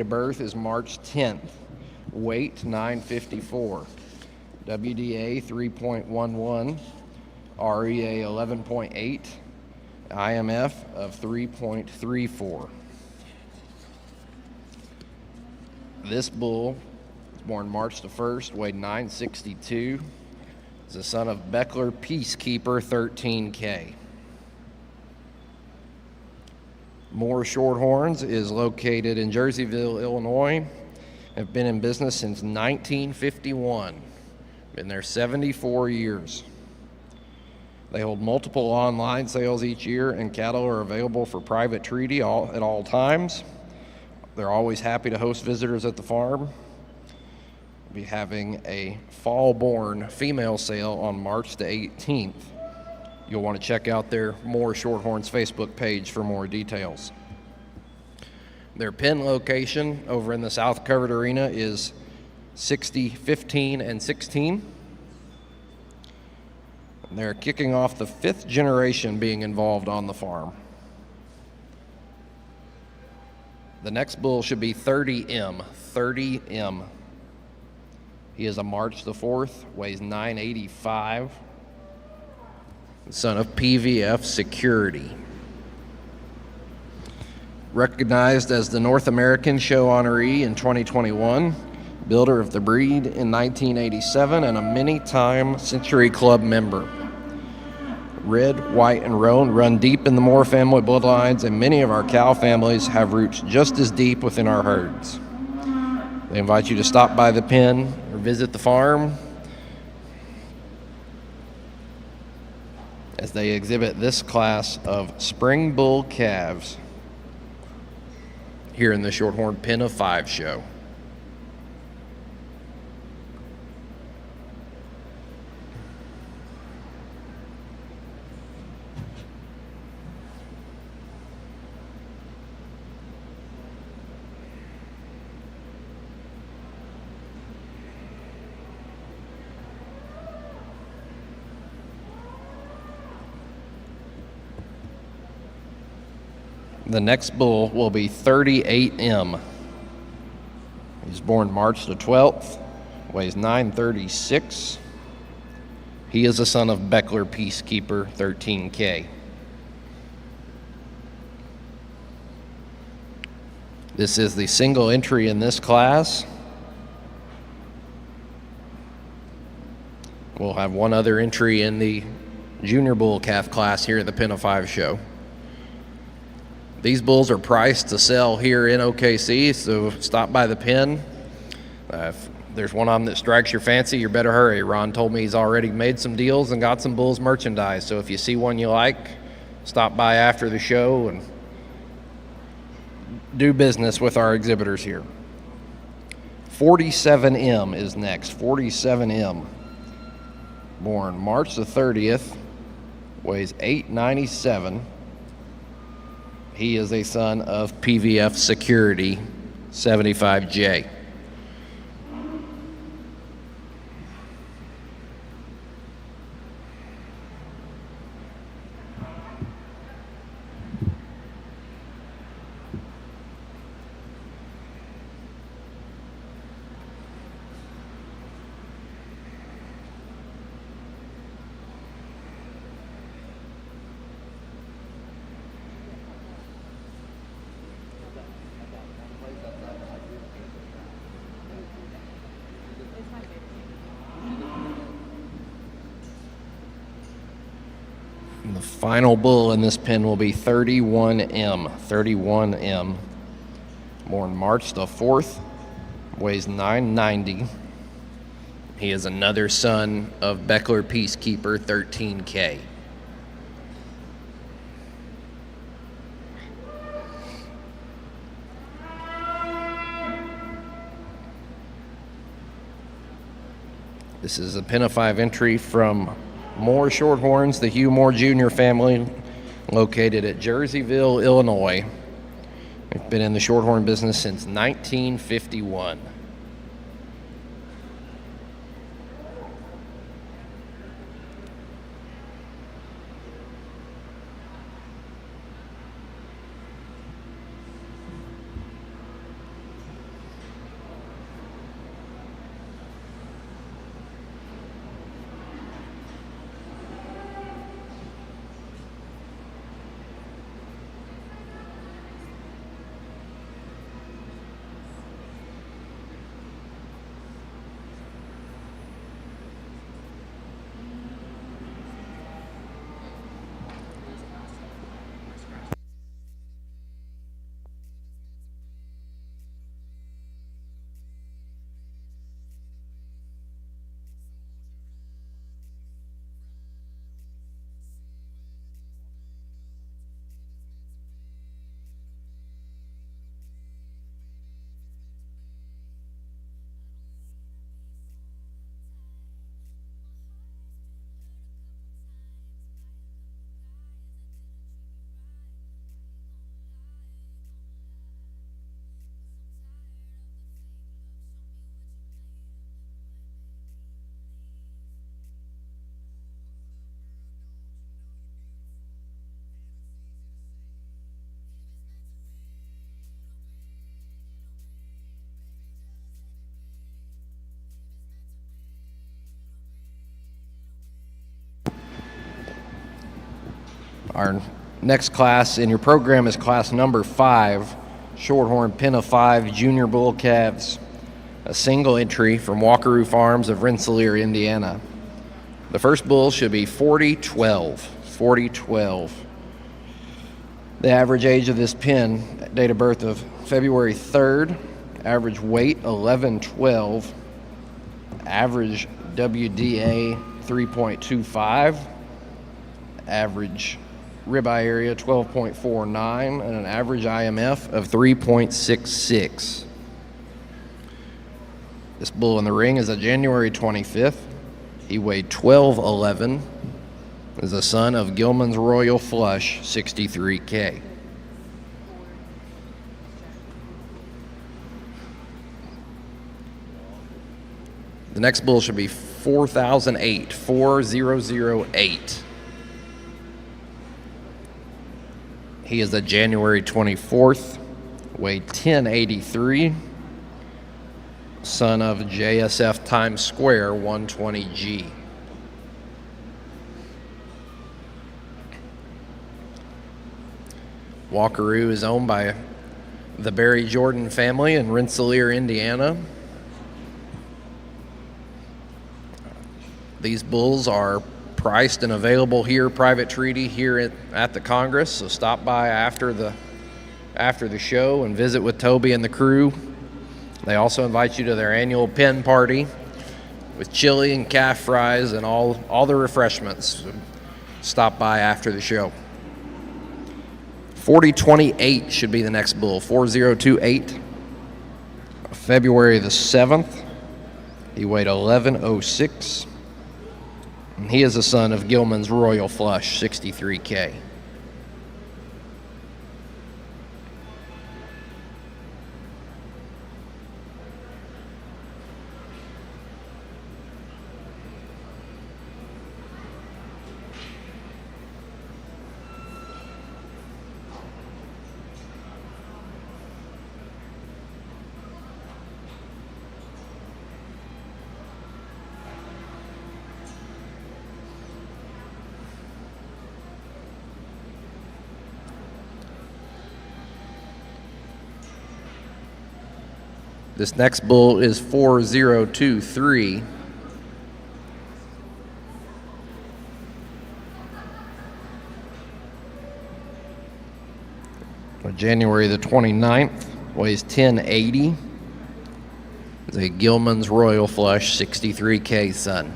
of birth is March 10th. Weight 954. WDA 3.11. REA 11.8. IMF of 3.34. This bull was born March the 1st, weighed 962. Is a son of Beckler Peacekeeper 13K. Moore Shorthorns is located in Jerseyville, Illinois. Have been in business since 1951. Been there 74 years. They hold multiple online sales each year, and cattle are available for private treaty at all times. They're always happy to host visitors at the farm. We'll be having a fall-born female sale on March the 18th. You'll want to check out their Moore Shorthorns Facebook page for more details. Their pen location over in the South Covered Arena is 60, 15, and 16. They're kicking off the 5th generation being involved on the farm. The next bull should be 30M. 30M. He is a March the 4th, weighs 985. Son of PVF Security. Recognized as the North American Show honoree in 2021, builder of the breed in 1987, and a many-time Century Club member. Red, white, and roan run deep in the Moore family bloodlines, and many of our cow families have roots just as deep within our herds. They invite you to stop by the pen or visit the farm as they exhibit this class of spring bull calves here in the Shorthorn Pen of 5 show. The next bull will be 38M. He's born March the 12th, weighs 936. He is a son of Beckler Peacekeeper 13K. This is the single entry in this class. We'll have one other entry in the junior bull calf class here at the Pen of 5 show. These bulls are priced to sell here in OKC, so stop by the pen. If there's one of them that strikes your fancy, you better hurry. Ron told me he's already made some deals and got some bulls merchandise, so if you see one you like, stop by after the show and do business with our exhibitors here. 47M is next. 47M. Born March the 30th, weighs 897. He is a son of PVF Security 75J. And the final bull in this pen will be 31M. 31M. Born March the 4th, weighs 990. He is another son of Beckler Peacekeeper 13K. This is a Pen of 5 entry from Moore Shorthorns, the Hugh Moore Jr. family, located at Jerseyville, Illinois. They've been in the Shorthorn business since 1951. Our next class in your program is class number 5, Shorthorn Pin of 5 Junior Bull Calves, a single entry from Walkeroo Farms of Rensselaer, Indiana. The first bull should be 40-12. 40-12. The average age of this pin, date of birth of February 3rd, average weight 11-12, average WDA 3.25, average ribeye area 12.49, and an average IMF of 3.66. This bull in the ring is a January 25th. He weighed 1211. Is a son of Gilman's Royal Flush 63K. The next bull should be 4008, 4008. He is a January 24th, weighed 1083, son of JSF Times Square 120G. Walkeroo is owned by the Barry Jordan family in Rensselaer, Indiana. These bulls are priced and available here, private treaty here at the Congress, so stop by after the show and visit with Toby and the crew. They also invite you to their annual pen party with chili and calf fries and all the refreshments. So stop by after the show. 4028 should be the next bull. 4028. February the 7th. He weighed 1106. And he is a son of Gilman's Royal Flush 63K. This next bull is 4023. January the 29th, weighs 1080. It's a Gilman's Royal Flush 63K son.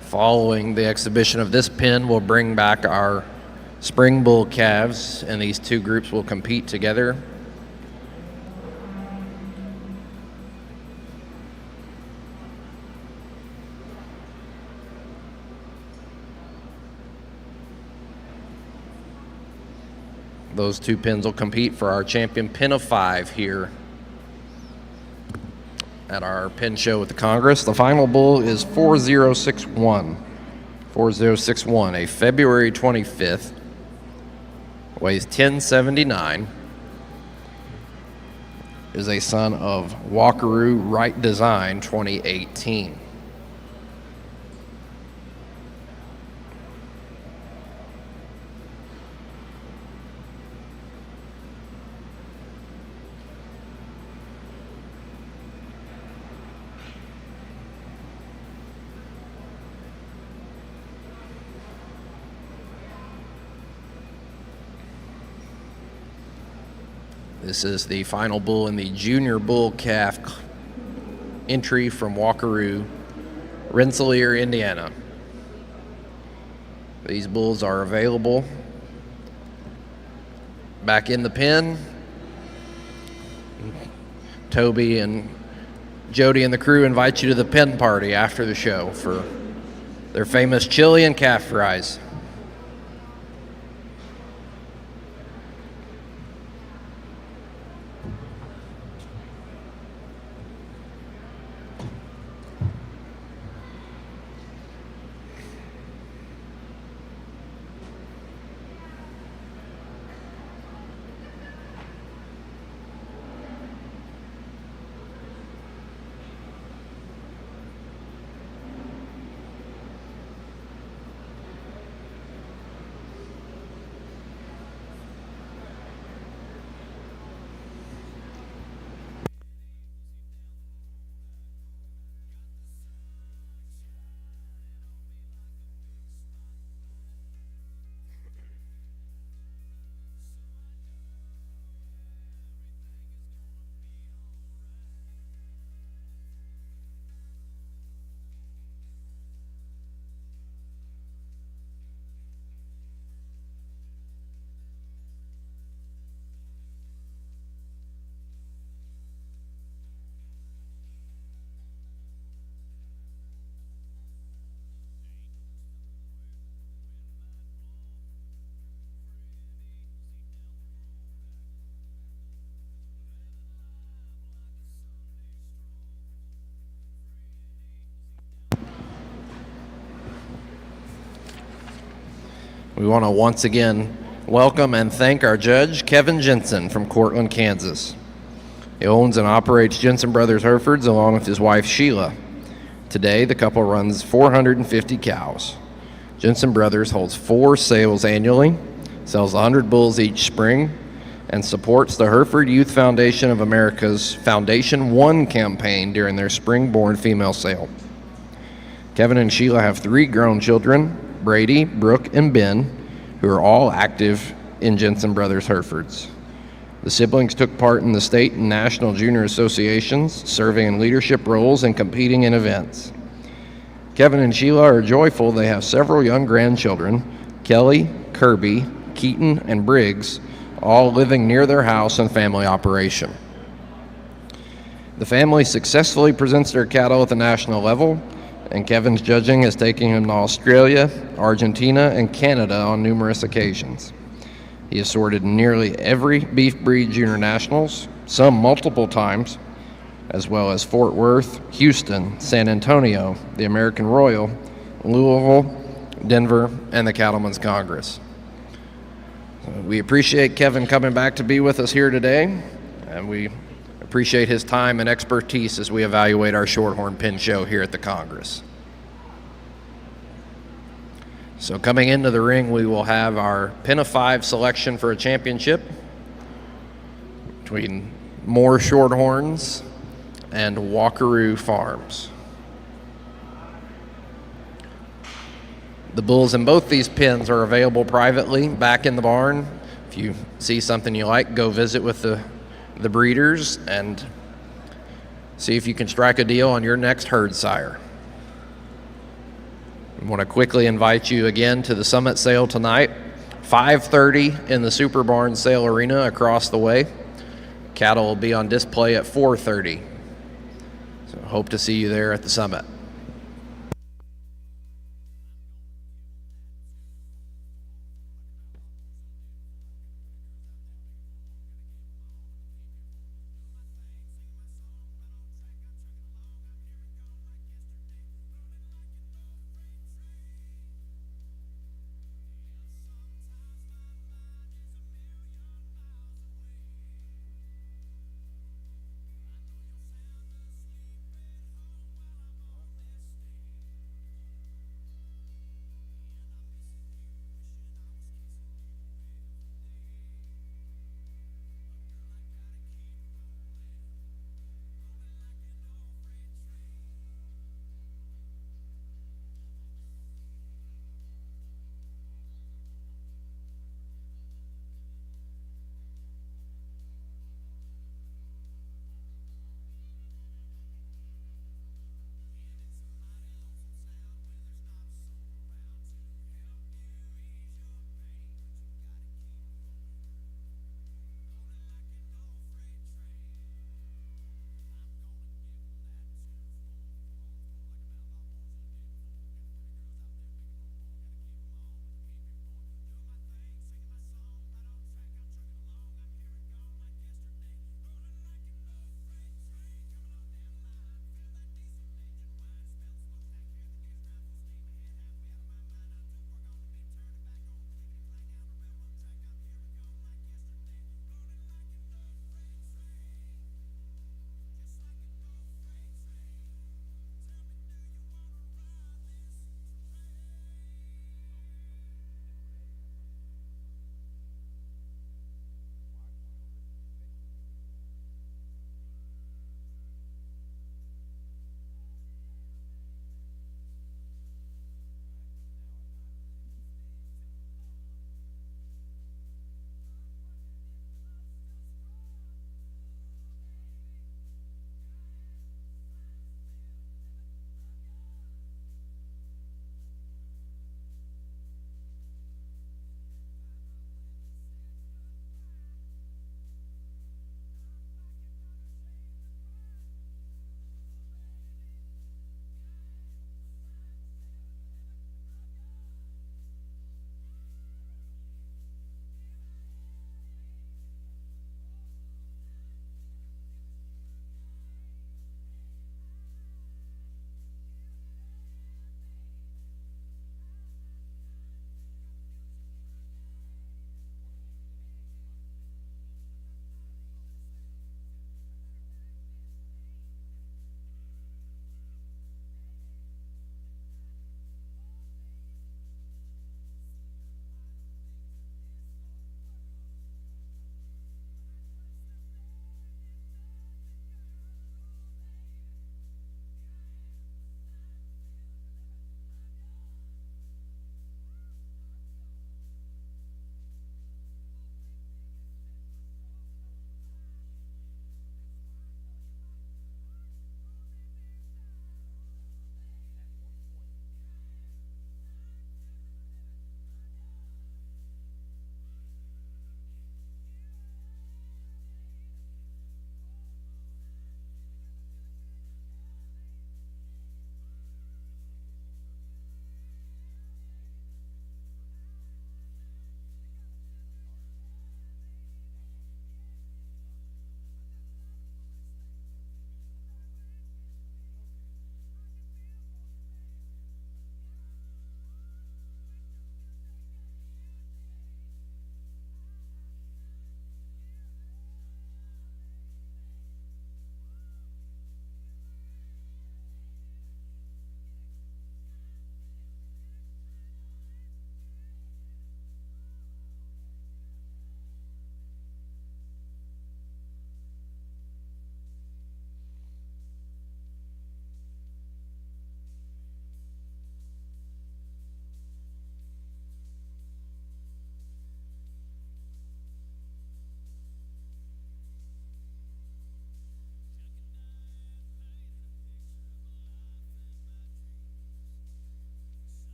Following the exhibition of this pin, we'll bring back our spring bull calves, and these two groups will compete together. Those two pins will compete for our champion pin of 5 here at our pin show at the Congress. The final bull is 4061. 4061, a February 25th. Weighs 1079, is a son of Walkeroo Right Design 2018. This is the final bull in the junior bull calf entry from Walkeroo, Rensselaer, Indiana. These bulls are available back in the pen. Toby and Jody and the crew invite you to the pen party after the show for their famous chili and calf fries. We want to once again welcome and thank our judge, Kevin Jensen from Cortland, Kansas. He owns and operates Jensen Brothers Herefords along with his wife, Sheila. Today, the couple runs 450 cows. Jensen Brothers holds 4 sales annually, sells 100 bulls each spring, and supports the Hereford Youth Foundation of America's Foundation One campaign during their spring-born female sale. Kevin and Sheila have 3 grown children, Brady, Brooke, and Ben, who are all active in Jensen Brothers Herefords. The siblings took part in the state and national junior associations, serving in leadership roles and competing in events. Kevin and Sheila are joyful they have several young grandchildren, Kelly, Kirby, Keaton, and Briggs, all living near their house and family operation. The family successfully presents their cattle at the national level, and Kevin's judging is taking him to Australia, Argentina, and Canada on numerous occasions. He has sorted nearly every beef breed junior nationals, some multiple times, as well as Fort Worth, Houston, San Antonio, the American Royal, Louisville, Denver, and the Cattleman's Congress. We appreciate Kevin coming back to be with us here today, and we appreciate his time and expertise as we evaluate our Shorthorn Pin Show here at the Congress. So coming into the ring, we will have our Pin of 5 selection for a championship between Moore Shorthorns and Walkaroo Farms. The bulls in both these pins are available privately back in the barn. If you see something you like, go visit with the breeders and see if you can strike a deal on your next herd sire. I want to quickly invite you again to the Summit Sale tonight, 5:30 in the Super Barn Sale Arena across the way. Cattle will be on display at 4:30. So hope to see you there at the Summit.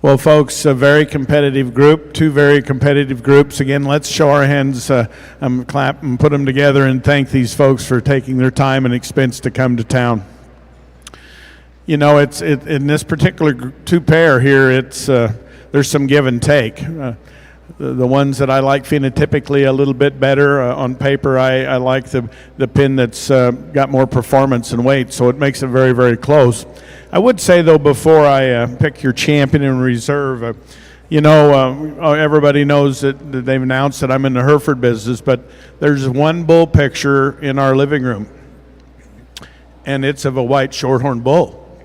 Well, folks, a very competitive group, two very competitive groups. Again, let's show our hands, clap and put them together and thank these folks for taking their time and expense to come to town. You know, it's in this particular two pair here, there's some give and take. The ones that I like phenotypically a little bit better on paper, I like the pin that's got more performance and weight, so it makes it very, very close. I would say, though, before I pick your champion in reserve, everybody knows that they've announced that I'm in the Hereford business, but there's one bull picture in our living room, and it's of a white Shorthorn bull.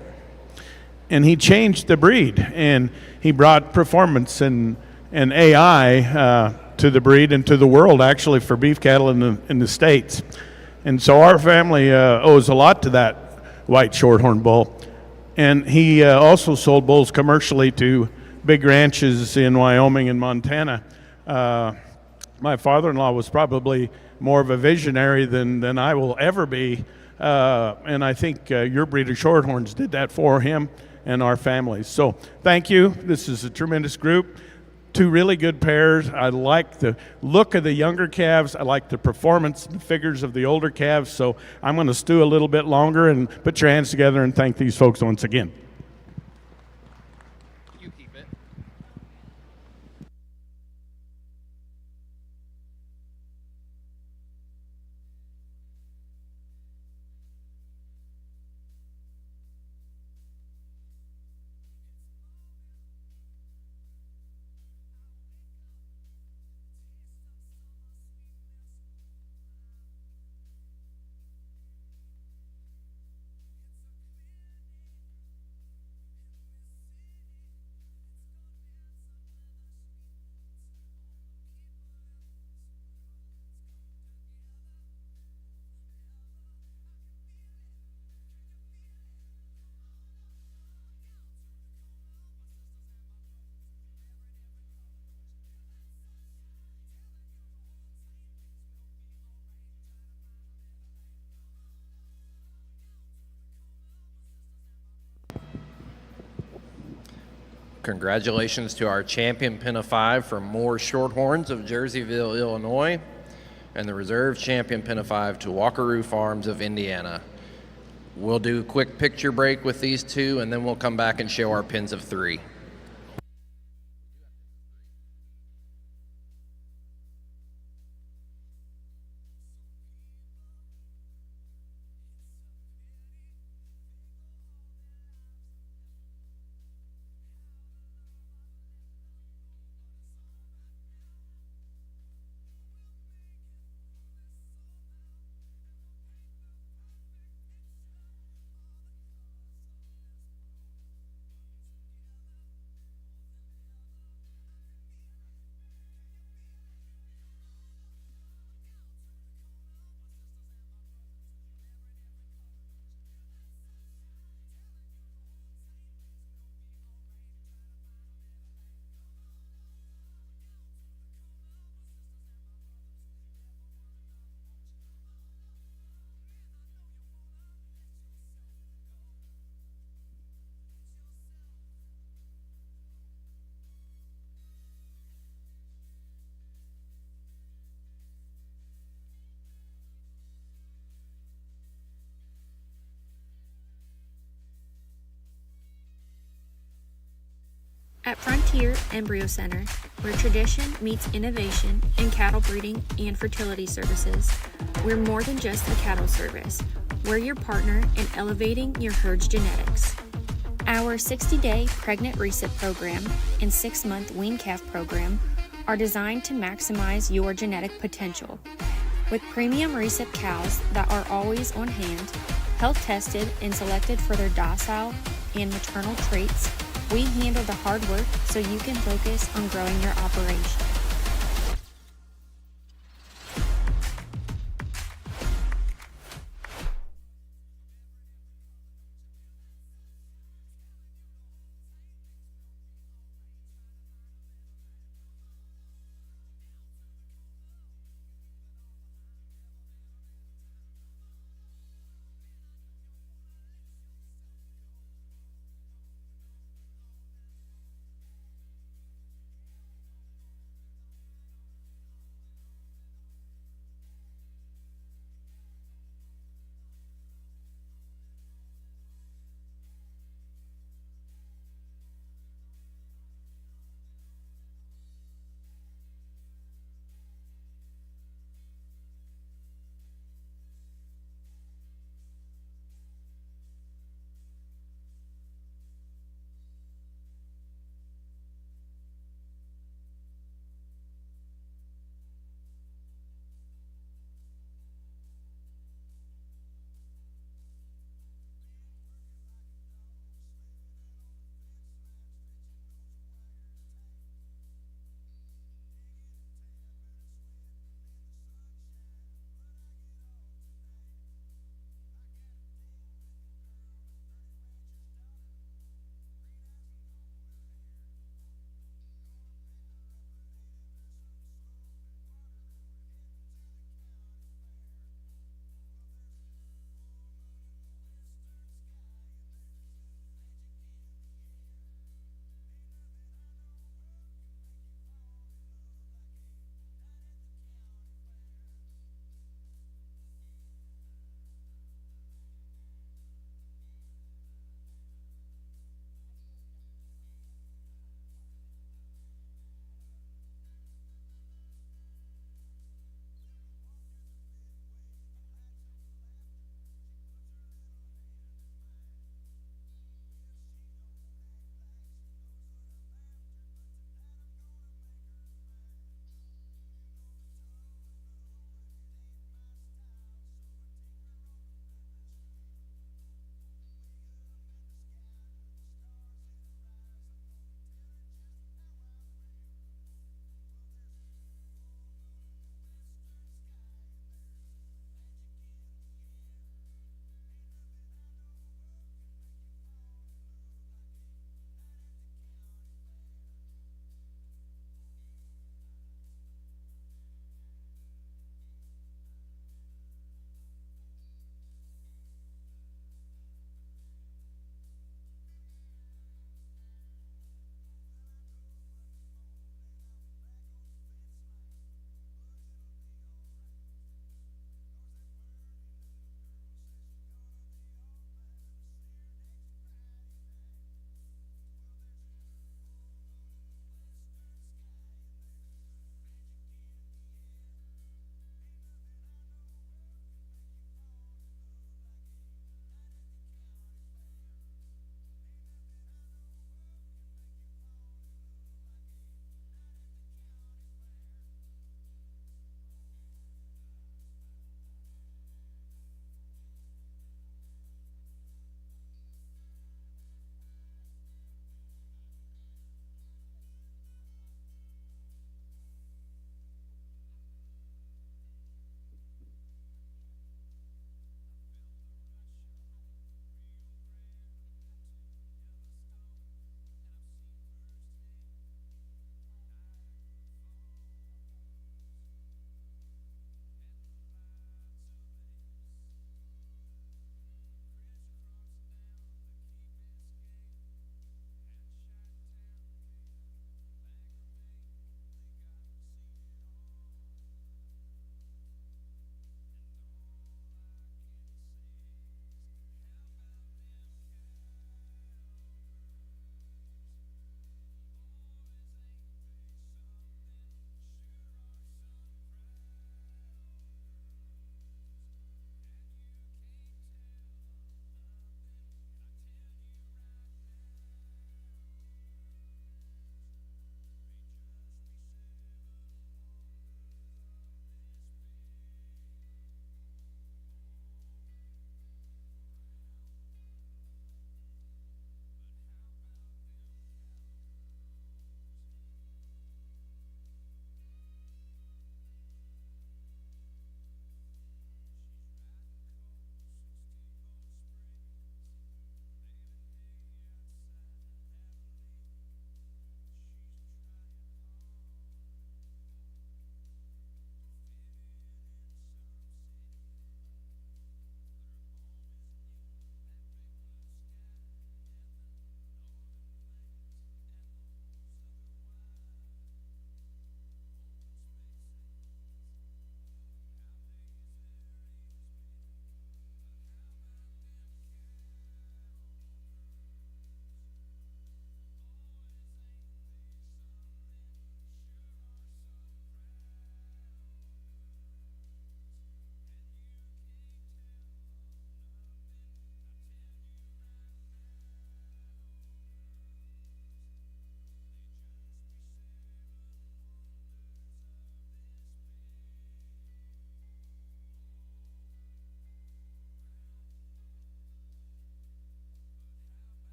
And he changed the breed, and he brought performance and AI to the breed and to the world, actually, for beef cattle in the States. And so our family owes a lot to that white Shorthorn bull. And he also sold bulls commercially to big ranches in Wyoming and Montana. My father-in-law was probably more of a visionary than I will ever be. And I think your breed of Shorthorns did that for him and our families. So thank you. This is a tremendous group. Two really good pairs. I like the look of the younger calves. I like the performance and the figures of the older calves. So I'm going to stew a little bit longer and put your hands together and thank these folks once again.
You keep it. Congratulations to our champion pin of 5 from Moore Shorthorns of Jerseyville, Illinois, and the reserve champion pin of 5 to Walkeroo Farms of Indiana. We'll do a quick picture break with these two, and then we'll come back and show our pins of 3.
At Frontier Embryo Center, where tradition meets innovation in cattle breeding and fertility services, we're more than just a cattle service. We're your partner in elevating your herd's genetics. Our 60-day pregnant reset program and 6-month wean calf program are designed to maximize your genetic potential. With premium reset cows that are always on hand, health tested and selected for their docile and maternal traits, we handle the hard work so you can focus on growing your operation.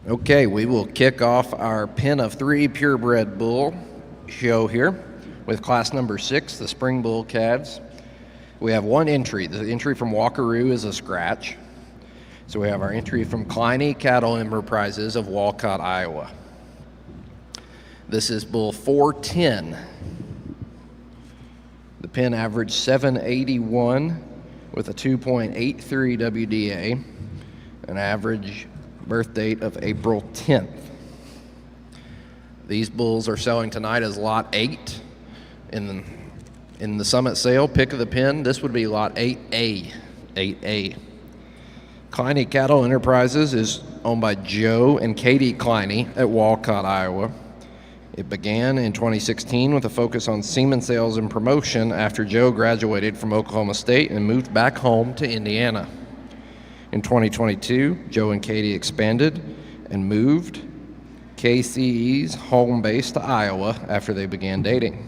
Okay, we will kick off our pen of 3 purebred bull show here with class number 6, the spring bull calves. We have one entry. The entry from Walkeroo is a scratch. So we have our entry from Kleine Cattle Enterprises of Walcott, Iowa. This is bull 410. The pen averaged 781 with a 2.83 WDA, an average birth date of April 10th. These bulls are selling tonight as lot 8 in the summit sale. Pick of the pen, this would be lot 8A. 8A. Kleine Cattle Enterprises is owned by Joe and Katie Kleine at Walcott, Iowa. It began in 2016 with a focus on semen sales and promotion after Joe graduated from Oklahoma State and moved back home to Indiana. In 2022, Joe and Katie expanded and moved KCE's home base to Iowa after they began dating.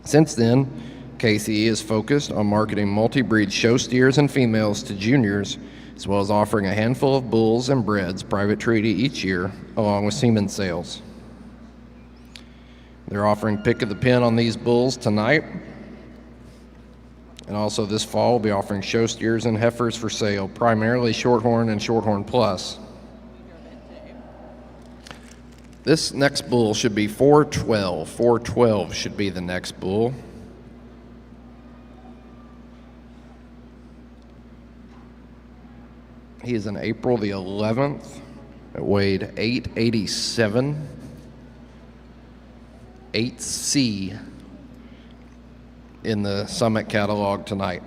Since then, KCE is focused on marketing multi-breed show steers and females to juniors, as well as offering a handful of bulls and breds private treaty each year, along with semen sales. They're offering pick of the pen on these bulls tonight, and also this fall we'll be offering show steers and heifers for sale, primarily Shorthorn and Shorthorn Plus. This next bull should be 412. 412 should be the next bull. He is in April the 11th. It weighed 887. 8C in the Summit catalog tonight.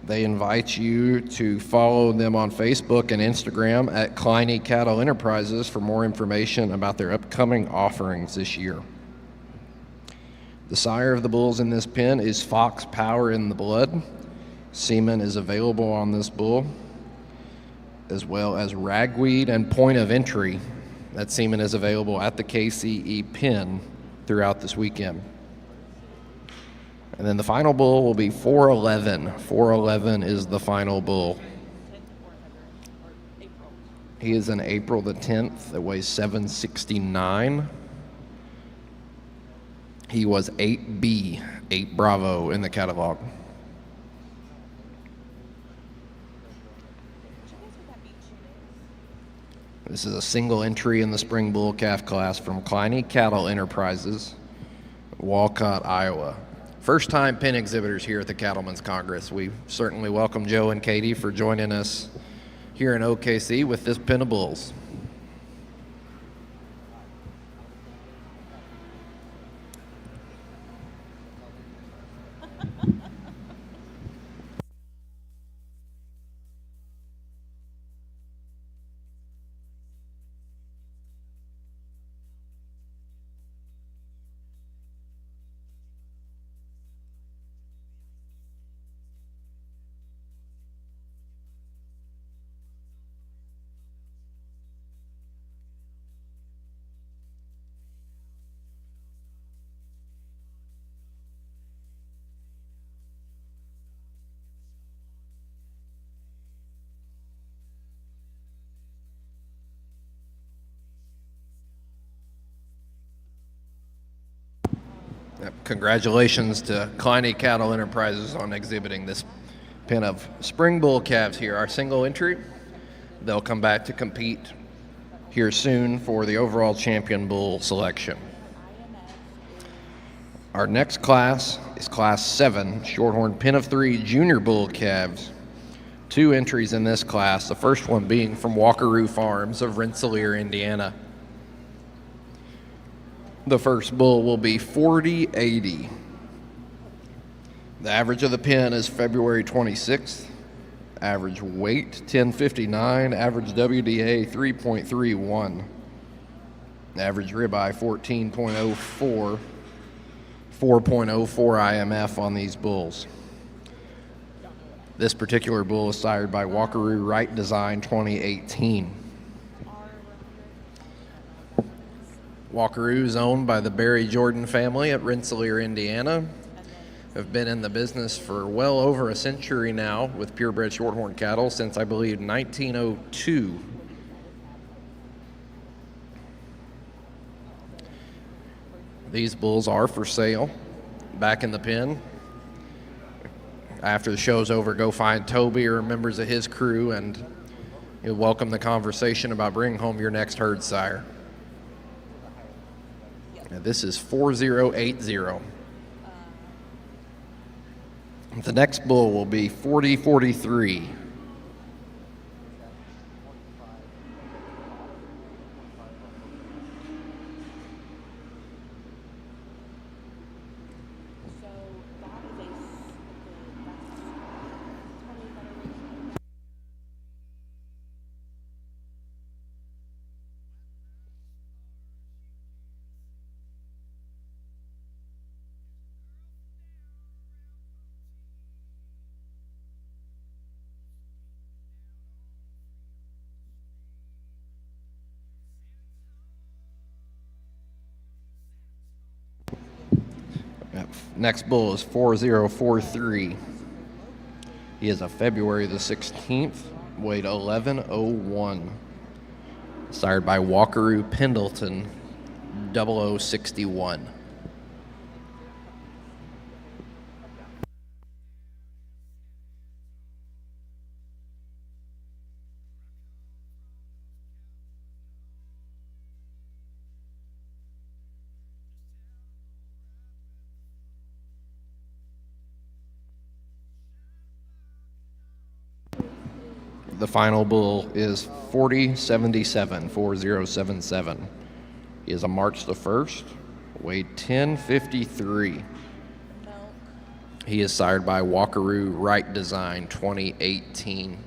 They invite you to follow them on Facebook and Instagram at Kleine Cattle Enterprises for more information about their upcoming offerings this year. The sire of the bulls in this pen is Fox Power in the Blood. Semen is available on this bull, as well as ragweed and point of entry. That semen is available at the KCE pen throughout this weekend. And then the final bull will be 411. 411 is the final bull. He is in April the 10th. That weighs 769. He was 8B, 8 Bravo in the catalog. This is a single entry in the spring bull calf class from Kleine Cattle Enterprises, Walcott, Iowa. First time pen exhibitors here at the Cattlemen's Congress. We certainly welcome Joe and Katie for joining us here in OKC with this pen of bulls. Congratulations to Kleine Cattle Enterprises on exhibiting this pen of spring bull calves here, our single entry. They'll come back to compete here soon for the overall champion bull selection. Our next class is Class 7, Shorthorn Pen of 3 Junior Bull Calves. 2 entries in this class, the first one being from Walkeroo Farms of Rensselaer, Indiana. The first bull will be 4080. The average of the pen is February 26th. Average weight 1059, average WDA 3.31. Average ribeye 14.04, 4.04 IMF on these bulls. This particular bull is sired by Walkeroo Right Design 2018. Walkeroo is owned by the Barry Jordan family at Rensselaer, Indiana. have been in the business for well over a century now with purebred Shorthorn cattle since, I believe, 1902. These bulls are for sale back in the pen. After the show's over, go find Toby or members of his crew and you'll welcome the conversation about bringing home your next herd sire. Now, this is 4080. The next bull will be 4043. Next bull is 4043. He is a February the 16th, weighed 1101. Sired by Walkeroo Pendleton, 0061. The final bull is 4077, 4077. He is a March the 1st, weighed 1053. He is sired by Walkeroo Right Design 2018.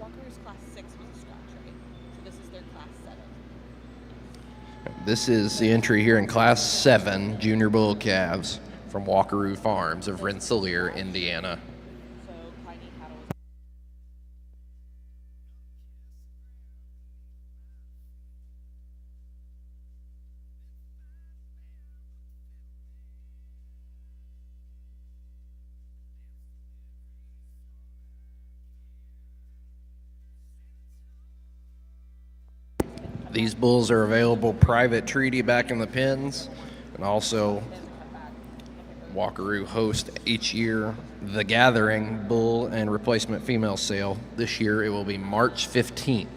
Walker's class 6 was a scratch, right? So this is their class 7.
This is the entry here in Class 7 Junior Bull Calves from Walkeroo Farms of Rensselaer, Indiana.
So Piney Cattle was
These bulls are available private treaty back in the pens, and also Walkeroo hosts each year the Gathering Bull and Replacement Female Sale. This year it will be March 15th.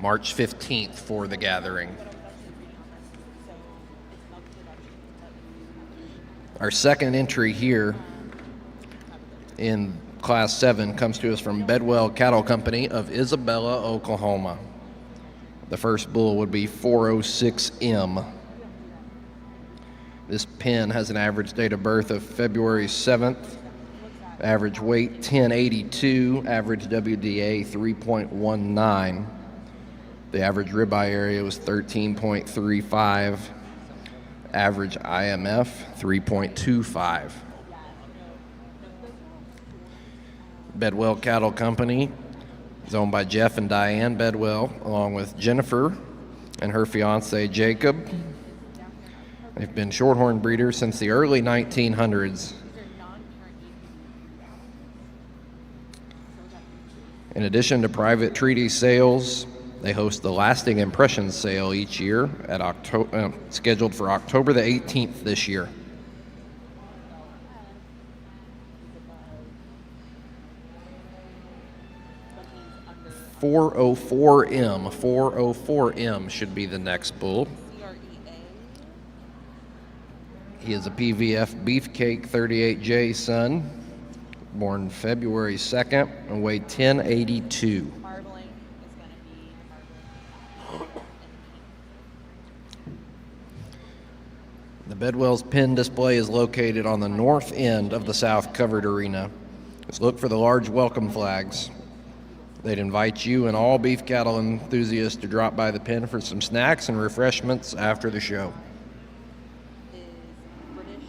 March 15th for the Gathering. Our second entry here in Class 7 comes to us from Bedwell Cattle Company of Isabella, Oklahoma. The first bull would be 406M. This pen has an average date of birth of February 7th, average weight 1082, average WDA 3.19. The average ribeye area was 13.35, average IMF 3.25. Bedwell Cattle Company is owned by Jeff and Diane Bedwell, along with Jennifer and her fiance Jacob. They've been Shorthorn breeders since the early 1900s. In addition to private treaty sales, they host the Lasting Impressions sale each year at scheduled for October the 18th this year. .404M should be the next bull. He is a PVF Beefcake 38J son, born February 2nd and weighed 1082.
marbling is going to be marbling.
The Bedwell's pen display is located on the north end of the south covered arena. Just look for the large welcome flags. They'd invite you and all beef cattle enthusiasts to drop by the pen for some snacks and refreshments after the show.
Is British.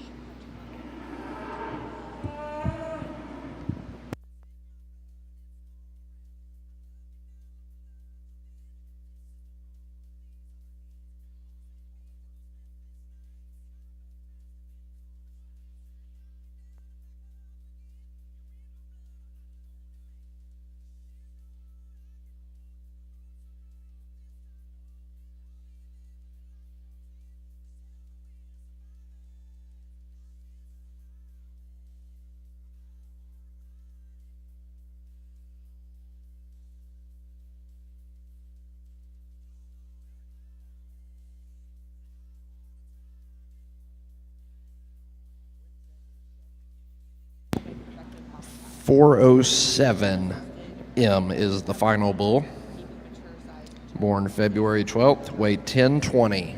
407 M is the final bull. Born February 12th, weighed 1020.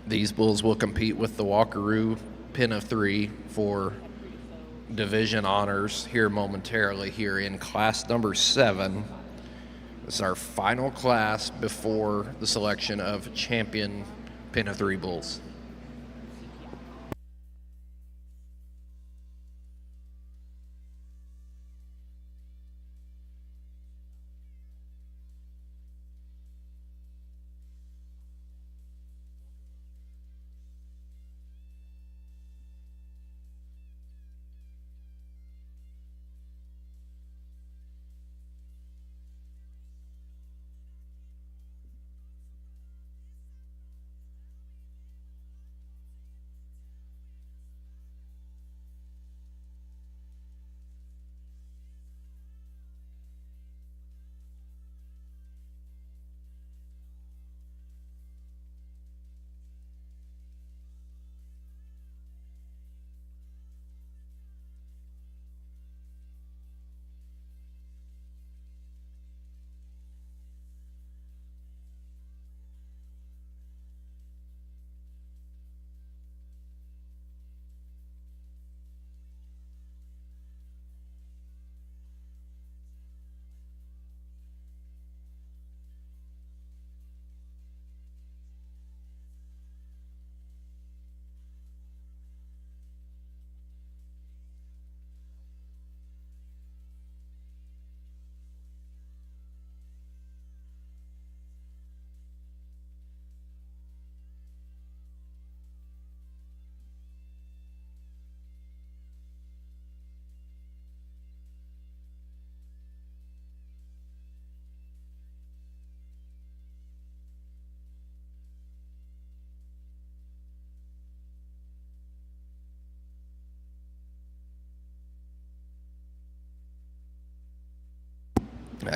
These bulls will compete with the Walkaroo Pin of 3 for division honors here momentarily here in class number 7. This is our final class before the selection of champion Pin of 3 bulls.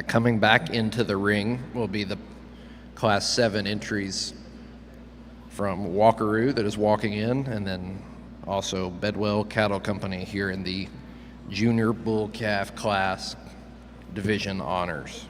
Coming back into the ring will be the Class 7 entries from Walkaroo that is walking in, and then also Bedwell Cattle Company here in the Junior Bull Calf Class Division Honors.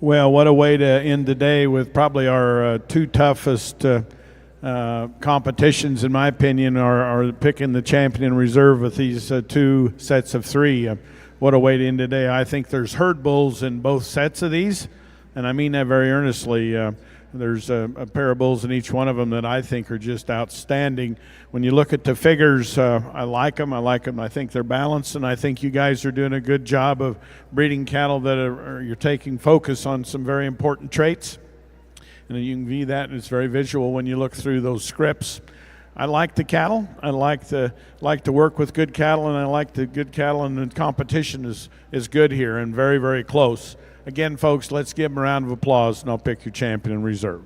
Well, what a way to end the day with probably our two toughest competitions, in my opinion, are picking the champion and reserve with these two sets of three. What a way to end the day. I think there's herd bulls in both sets of these, and I mean that very earnestly. There's a pair of bulls in each one of them that I think are just outstanding. When you look at the figures, I like them. I think they're balanced, and I think you guys are doing a good job of breeding cattle that you're taking focus on some very important traits. And you can view that, and it's very visual when you look through those scripts. I like the cattle. I like to work with good cattle, and I like the good cattle, and the competition is good here and very, very close. Again, folks, let's give them a round of applause, and I'll pick your champion and reserve.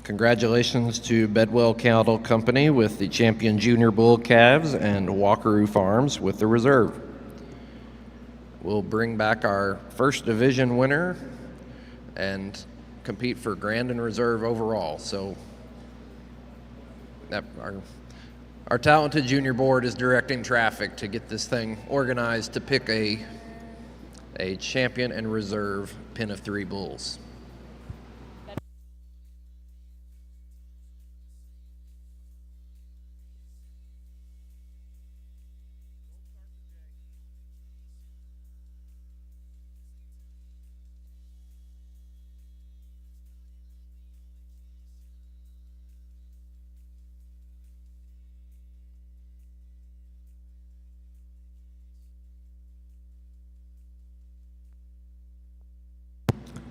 Congratulations to Bedwell Cattle Company with the champion junior bull calves and Walkeroo Farms with the reserve. We'll bring back our first division winner and compete for grand and reserve overall. So that our talented junior board is directing traffic to get this thing organized to pick a champion and reserve pen of three bulls.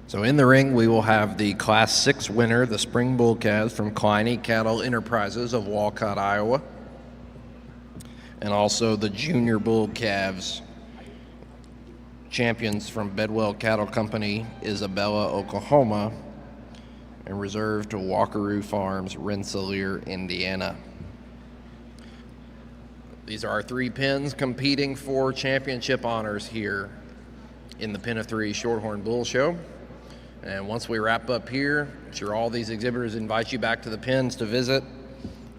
So in the ring, we will have the Class 6 winner, the Spring Bull Calves from Kleine Cattle Enterprises of Walcott, Iowa. And also the Junior Bull Calves champions from Bedwell Cattle Company, Isabella, Oklahoma, and reserved to Walkeroo Farms, Rensselaer, Indiana. These are our three pens competing for championship honors here in the Pen of Three Shorthorn Bull Show. And once we wrap up here, I'm sure all these exhibitors invite you back to the pens to visit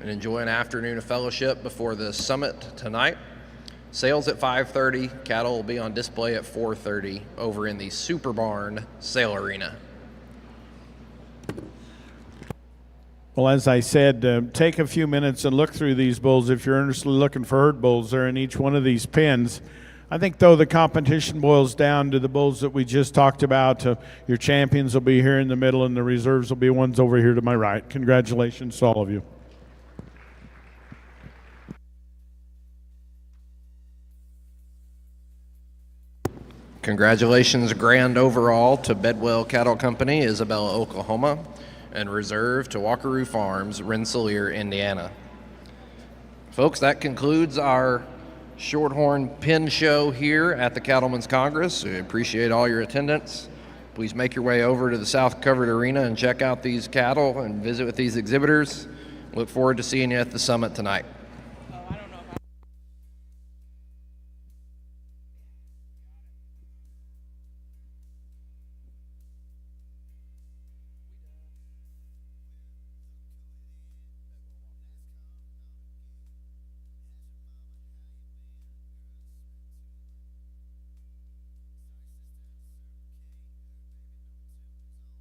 and enjoy an afternoon of fellowship before the summit tonight. Sales at 5:30, cattle will be on display at 4:30 over in the Super Barn Sale Arena.
Well, as I said, take a few minutes and look through these bulls. If you're earnestly looking for herd bulls, they're in each one of these pens. I think, though, the competition boils down to the bulls that we just talked about. Your champions will be here in the middle, and the reserves will be ones over here to my right. Congratulations to all of you.
Congratulations grand overall to Bedwell Cattle Company, Isabella, Oklahoma, and reserve to Walkeroo Farms, Rensselaer, Indiana. Folks, that concludes our Shorthorn Pen Show here at the Cattlemen's Congress. We appreciate all your attendance. Please make your way over to the South Covered Arena and check out these cattle and visit with these exhibitors. Look forward to seeing you at the summit tonight.